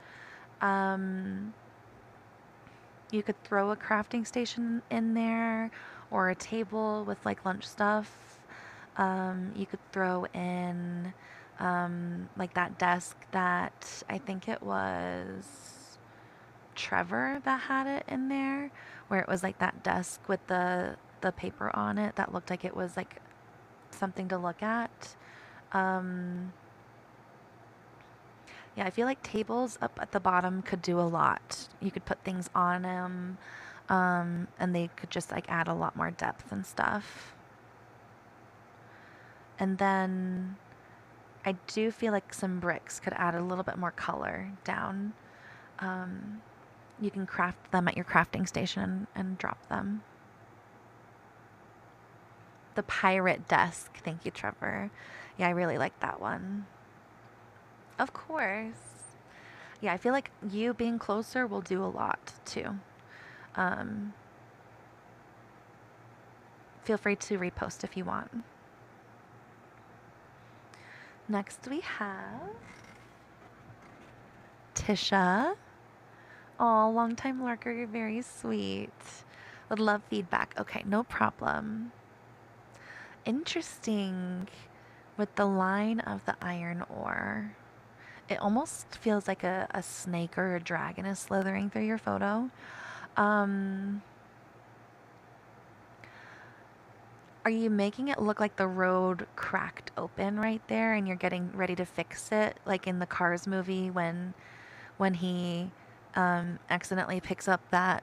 You could throw a crafting station in there or a table with like lunch stuff. You could throw in like that desk that I think it was Trevor that had it in there, where it was like that desk with the paper on it that looked like it was like something to look at. Um, yeah, I feel like tables up at the bottom could do a lot. You could put things on them, and they could just like add a lot more depth and stuff. And then I do feel like some bricks could add a little bit more color down. Um, you can craft them at your crafting station and drop them. The pirate desk. Thank you, Trevor. Yeah, I really like that one. Of course. Yeah, I feel like you being closer will do a lot too. Um, Feel free to repost if you want. Next we have Tisha. Oh, long time lurker, you're very sweet. Would love feedback. Okay, no problem. Interesting with the line of the iron ore. It almost feels like a snake or a dragon is slithering through your photo. Um, are you making it look like the road cracked open right there and you're getting ready to fix it? Like in the Cars movie when he accidentally picks up that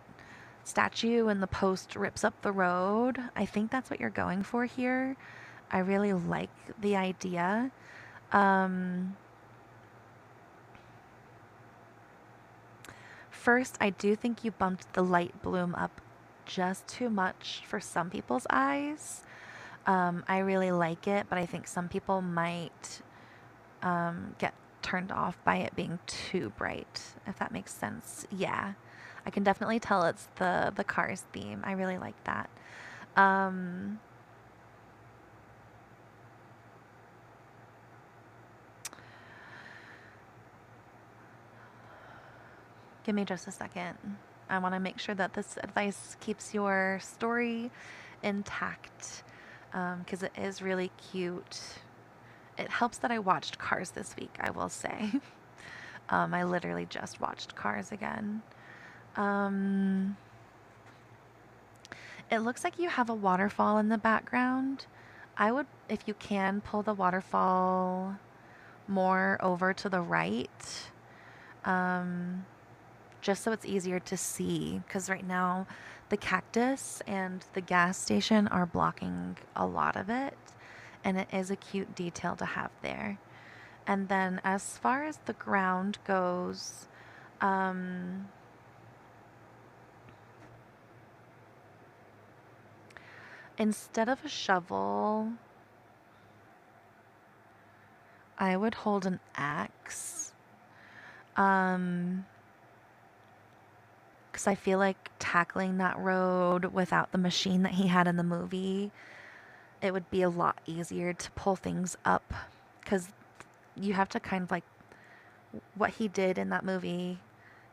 statue and the post rips up the road. I think that's what you're going for here. I really like the idea. Um, First, I do think you bumped the light bloom up just too much for some people's eyes. I really like it, but I think some people might get turned off by it being too bright, if that makes sense. Yeah, I can definitely tell it's the Cars theme. I really like that. Um, Give me just a second. I want to make sure that this advice keeps your story intact because it is really cute. It helps that I watched Cars this week, I will say. I literally just watched Cars again. Um, it looks like you have a waterfall in the background. I would, if you can, pull the waterfall more over to the right. Um, just so it's easier to see, because right now the cactus and the gas station are blocking a lot of it, and it is a cute detail to have there. And then as far as the ground goes, instead of a shovel, I would hold an axe. Because I feel like tackling that road without the machine that he had in the movie, it would be a lot easier to pull things up. Because you have to kind of like what he did in that movie,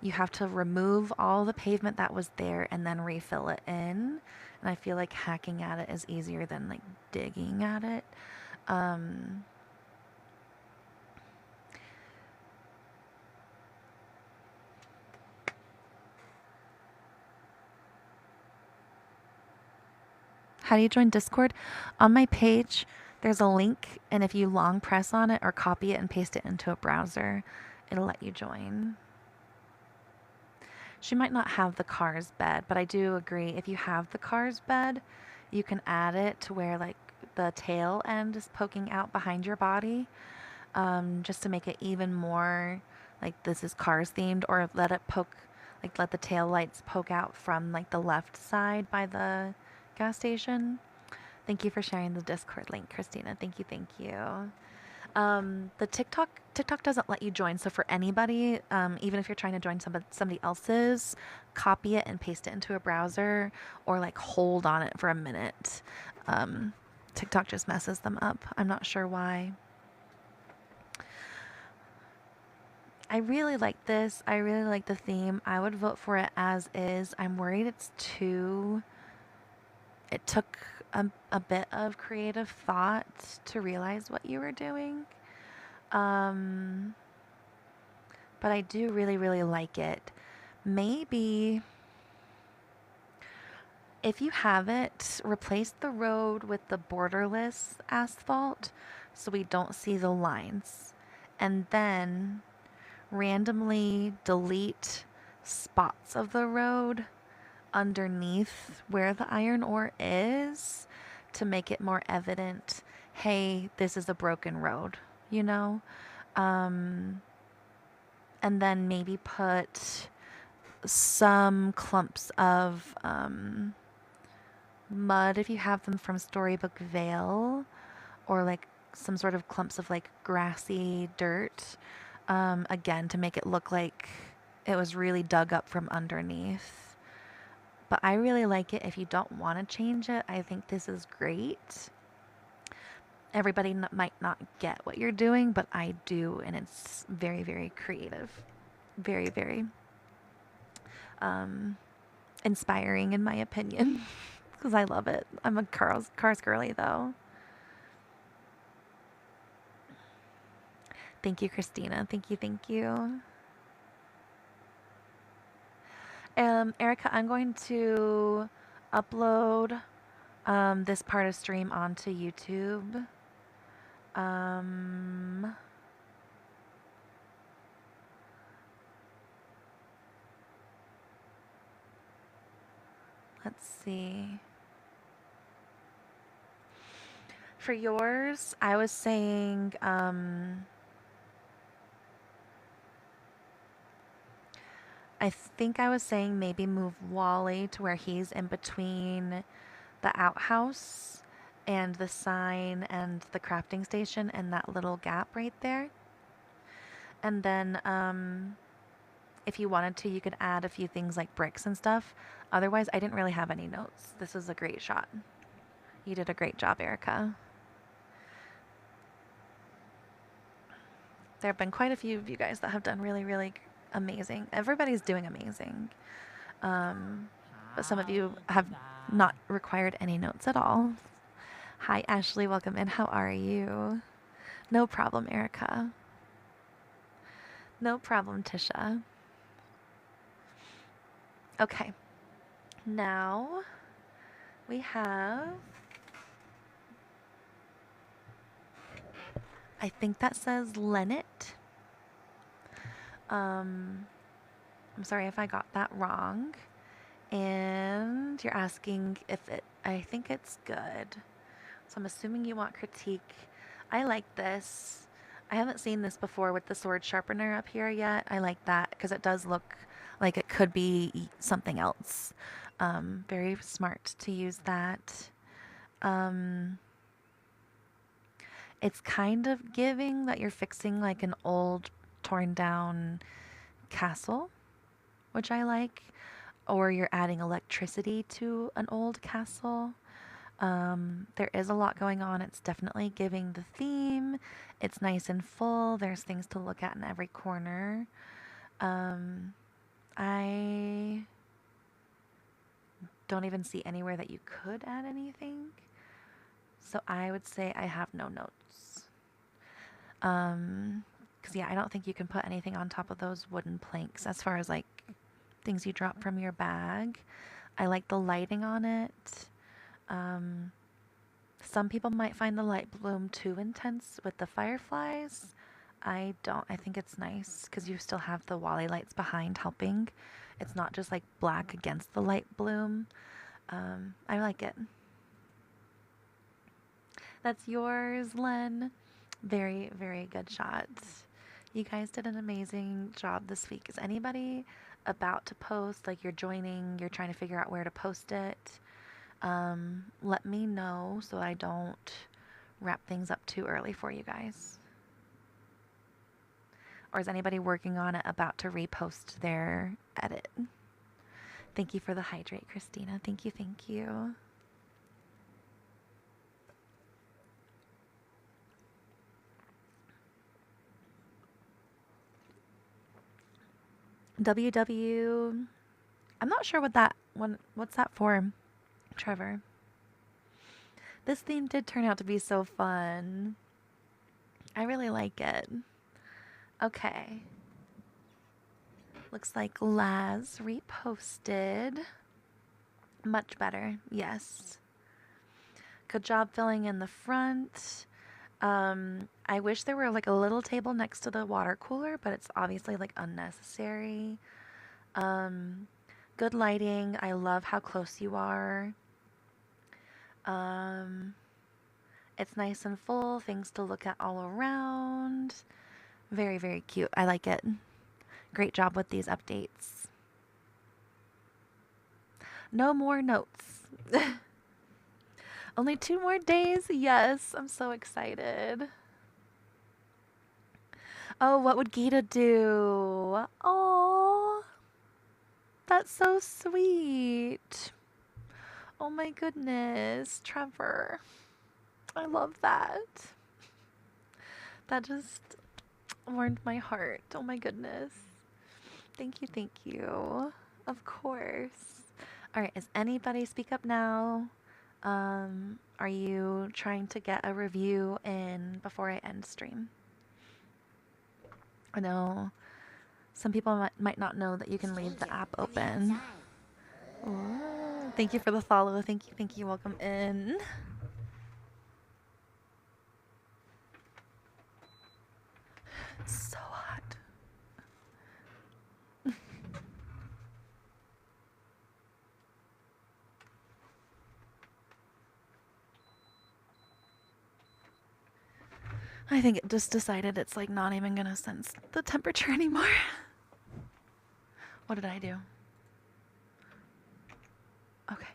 you have to remove all the pavement that was there and then refill it in. And I feel like hacking at it is easier than like digging at it. How do you join Discord? On my page, there's a link, and if you long press on it or copy it and paste it into a browser, it'll let you join. She might not have the car's bed, but I do agree. If you have the car's bed, you can add it to where like the tail end is poking out behind your body, just to make it even more like this is Cars themed, or let it poke, like let the tail lights poke out from like the left side by the gas station. Thank you for sharing the Discord link, Christina. Thank you, thank you. The TikTok doesn't let you join. So for anybody, even if you're trying to join somebody else's, copy it and paste it into a browser, or like hold on it for a minute. TikTok just messes them up. I'm not sure why. I really like this. I really like the theme. I would vote for it as is. I'm worried it's too... It took a bit of creative thought to realize what you were doing. But I do really, really like it. Maybe if you have it, replace the road with the borderless asphalt so we don't see the lines. And then randomly delete spots of the road underneath where the iron ore is to make it more evident, hey, this is a broken road, you know? And then maybe put some clumps of mud if you have them from Storybook Vale, or like some sort of clumps of like grassy dirt, again, to make it look like it was really dug up from underneath. But I really like it. If you don't want to change it, I think this is great. Everybody might not get what you're doing, but I do, and it's very, very creative. Very, very inspiring, in my opinion, because I love it. I'm a cars girly, though. Thank you, Christina. Thank you, thank you. Erica, I'm going to upload this part of stream onto YouTube. Let's see. For yours, I was saying, I think I was saying maybe move Wally to where he's in between the outhouse and the sign and the crafting station and that little gap right there. And then if you wanted to, you could add a few things like bricks and stuff. Otherwise, I didn't really have any notes. This was a great shot. You did a great job, Erica. There have been quite a few of you guys that have done really, really amazing. Everybody's doing amazing. But some of you have not required any notes at all. Hi, Ashley. Welcome in. How are you? No problem, Erica. No problem, Tisha. Okay. Now we have... I think that says Lennet. I'm sorry if I got that wrong. And you're asking if I think it's good. So I'm assuming you want critique. I like this. I haven't seen this before with the sword sharpener up here yet. I like that because it does look like it could be something else. Very smart to use that. Um, it's kind of giving that you're fixing like an old, torn down castle, which I like, or you're adding electricity to an old castle. There is a lot going on. It's definitely giving the theme. It's nice and full. There's things to look at in every corner. I don't even see anywhere that you could add anything. So I would say I have no notes. Because yeah, I don't think you can put anything on top of those wooden planks as far as like things you drop from your bag. I like the lighting on it. Some people might find the light bloom too intense with the fireflies. I don't. I think it's nice because you still have the Wally lights behind helping. It's not just like black against the light bloom. I like it. That's yours, Len. Very, very good shot. You guys did an amazing job this week. Is anybody about to post? Like you're joining, you're trying to figure out where to post it? Let me know so I don't wrap things up too early for you guys. Or is anybody working on it about to repost their edit? Thank you for the hydrate, Christina. Thank you, thank you. WW. I'm not sure what that one. What's that for, Trevor? This theme did turn out to be so fun. I really like it. Okay. Looks like Laz reposted. Much better, yes. Good job filling in the front. I wish there were like a little table next to the water cooler, but it's obviously like unnecessary. Good lighting. I love how close you are. It's nice and full, things to look at all around. Very, very cute. I like it. Great job with these updates. No more notes. Only 2 more days? Yes, I'm so excited. Oh, what would Gita do? Oh, that's so sweet. Oh my goodness, Trevor. I love that. That just warmed my heart. Oh my goodness. Thank you, thank you. Of course. All right, is anybody speak up now? Are you trying to get a review in before I end stream? I know some people might not know that you can leave the app open. Ooh, thank you for the follow. Thank you. Welcome in. It's so hot. I think it just decided it's like not even gonna sense the temperature anymore. What did I do? Okay.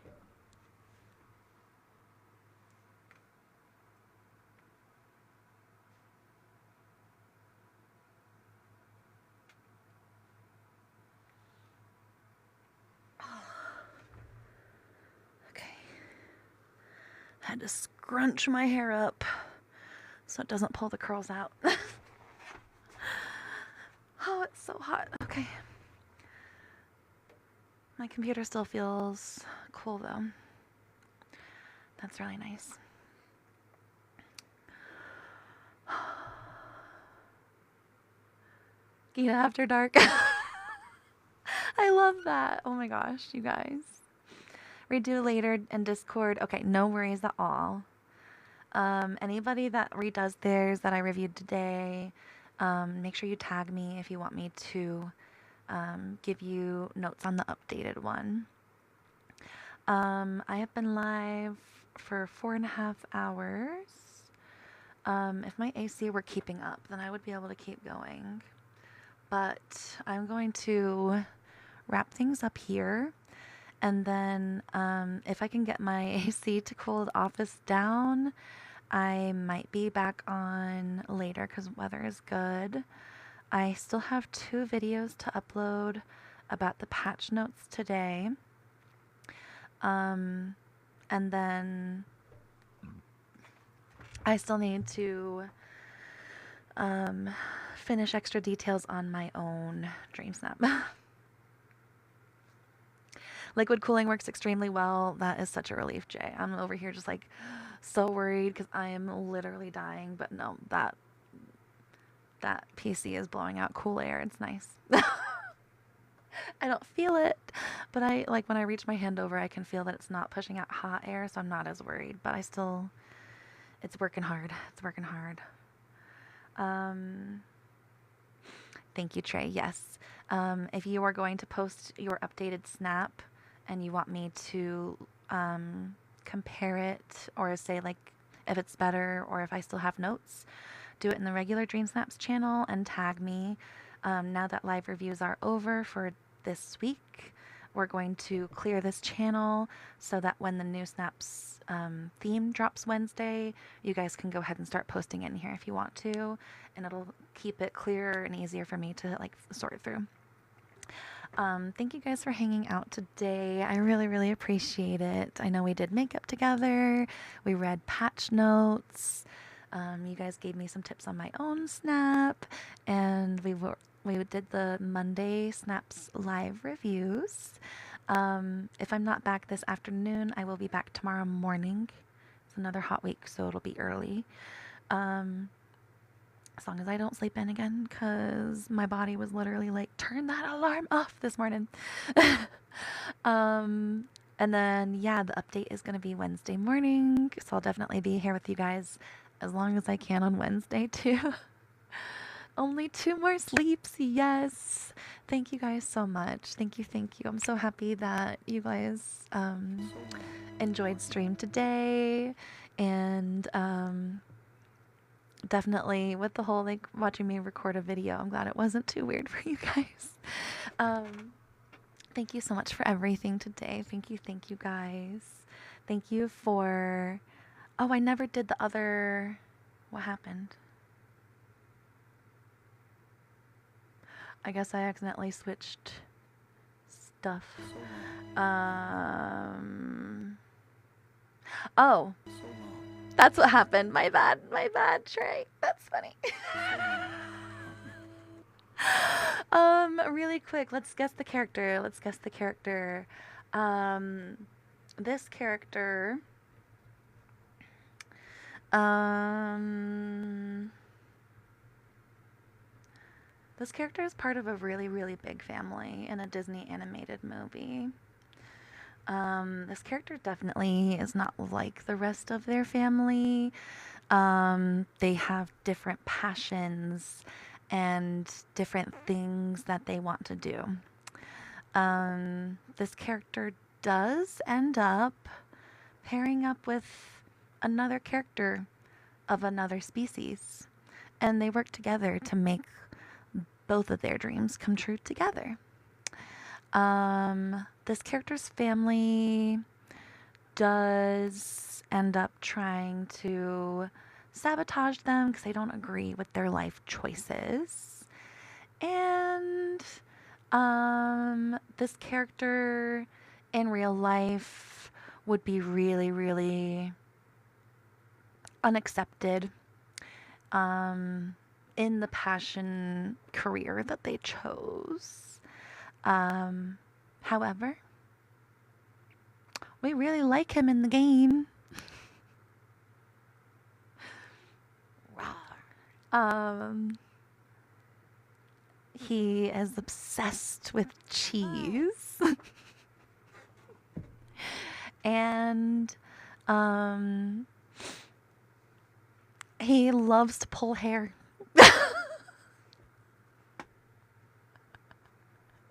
Okay. Had to scrunch my hair up so it doesn't pull the curls out. Oh, it's so hot. Okay. My computer still feels cool though. That's really nice. Gita After Dark. I love that. Oh my gosh, you guys. Redo later in Discord. Okay, no worries at all. Anybody that redoes theirs that I reviewed today, make sure you tag me if you want me to give you notes on the updated one. I have been live for 4.5 hours. If my AC were keeping up, then I would be able to keep going. But I'm going to wrap things up here. And then if I can get my AC to cool the office down, I might be back on later because weather is good. I still have 2 videos to upload about the patch notes today. And then I still need to finish extra details on my own Dreamsnap. Liquid cooling works extremely well. That is such a relief, Jay. I'm over here just like so worried because I am literally dying. But no, that PC is blowing out cool air. It's nice. I don't feel it, but I like when I reach my hand over, I can feel that it's not pushing out hot air, so I'm not as worried. But it's working hard. It's working hard. Thank you, Trey. Yes. If you are going to post your updated snap and you want me to compare it or say like if it's better or if I still have notes, do it in the regular Dreamsnaps channel and tag me. Now that live reviews are over for this week, we're going to clear this channel so that when the new Snaps theme drops Wednesday, you guys can go ahead and start posting in here if you want to, and it'll keep it clearer and easier for me to like sort through. Thank you guys for hanging out today. I really, really appreciate it. I know we did makeup together. We read patch notes. You guys gave me some tips on my own snap, and we did the Monday Snaps live reviews. If I'm not back this afternoon, I will be back tomorrow morning. It's another hot week, so it'll be early. As long as I don't sleep in again, because my body was literally like, turn that alarm off this morning. And then, yeah, the update is going to be Wednesday morning, so I'll definitely be here with you guys as long as I can on Wednesday, too. Only 2 more sleeps, yes. Thank you guys so much. Thank you, thank you. I'm so happy that you guys enjoyed stream today, and definitely with the whole like watching me record a video, I'm glad it wasn't too weird for you guys. Thank you so much for everything today. Thank you guys. Thank you for, oh, I never did the other, what happened? I guess I accidentally switched stuff. Oh, that's what happened. My bad, Trey. That's funny. Really quick, let's guess the character. This character, this character is part of a really, really big family in a Disney animated movie. This character definitely is not like the rest of their family. They have different passions and different things that they want to do. This character does end up pairing up with another character of another species, and they work together to make both of their dreams come true together. This character's family does end up trying to sabotage them because they don't agree with their life choices. And this character in real life would be really, really unaccepted in the passion career that they chose. However, we really like him in the game. He is obsessed with cheese. And he loves to pull hair.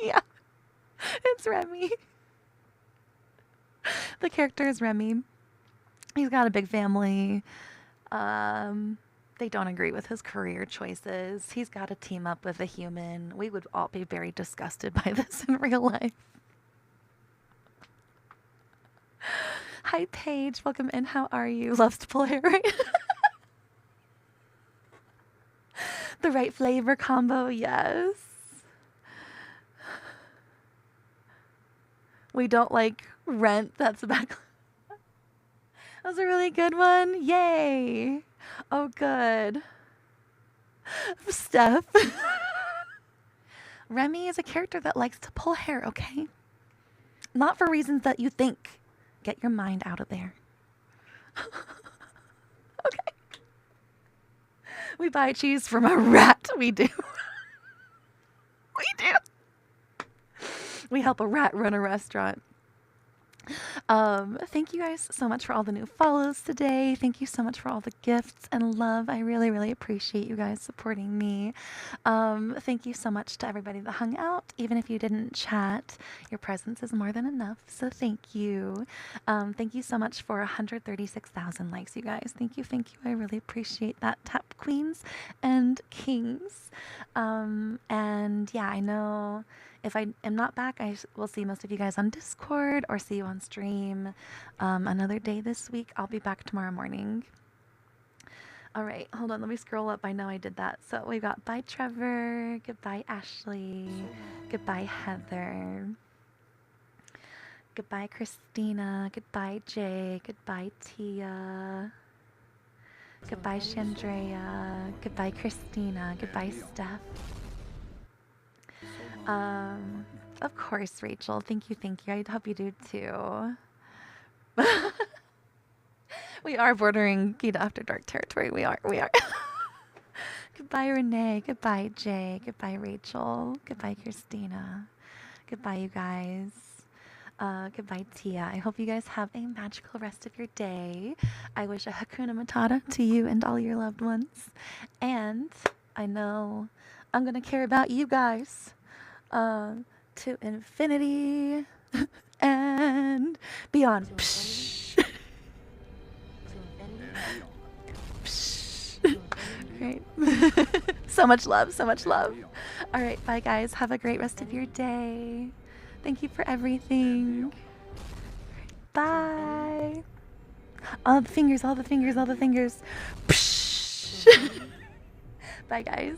Yeah, it's Remy. The character is Remy. He's got a big family. They don't agree with his career choices. He's got to team up with a human. We would all be very disgusted by this in real life. Hi, Paige. Welcome in. How are you? Loves to pull hair, right? The right flavor combo, yes. We don't like Rent. That's the back. That was a really good one. Yay. Oh, good. Steph. Remy is a character that likes to pull hair, okay? Not for reasons that you think. Get your mind out of there. Okay. We buy cheese from a rat. We do. We do. We help a rat run a restaurant. Thank you guys so much for all the new follows today. Thank you so much for all the gifts and love. I really, really appreciate you guys supporting me. Thank you so much to everybody that hung out. Even if you didn't chat, your presence is more than enough. So thank you. Thank you so much for 136,000 likes, you guys. Thank you. Thank you. I really appreciate that. Tap queens and kings. And yeah, I know if I am not back, I will see most of you guys on Discord or see you on stream another day this week. I'll be back tomorrow morning. All right, hold on. Let me scroll up. I know I did that. So we got bye, Trevor. Goodbye, Ashley. Goodbye, Heather. Goodbye, Christina. Goodbye, Jay. Goodbye, Tia. Goodbye, Chandrea. Goodbye, Christina. Goodbye, Steph. Of course, Rachel. Thank you, thank you. I hope you do too. We are bordering Gita After Dark territory. We are. Goodbye, Renee. Goodbye, Jay. Goodbye, Rachel. Goodbye, Christina. Goodbye, you guys. Goodbye, Tia. I hope you guys have a magical rest of your day. I wish a Hakuna Matata to you and all your loved ones. And I know I'm going to care about you guys. To infinity and beyond. Psh. Psh. Right. So much love, so much love. All right, bye guys. Have a great rest of your day. Thank you for everything. Bye. All the fingers, all the fingers, all the fingers. Psh. Bye guys.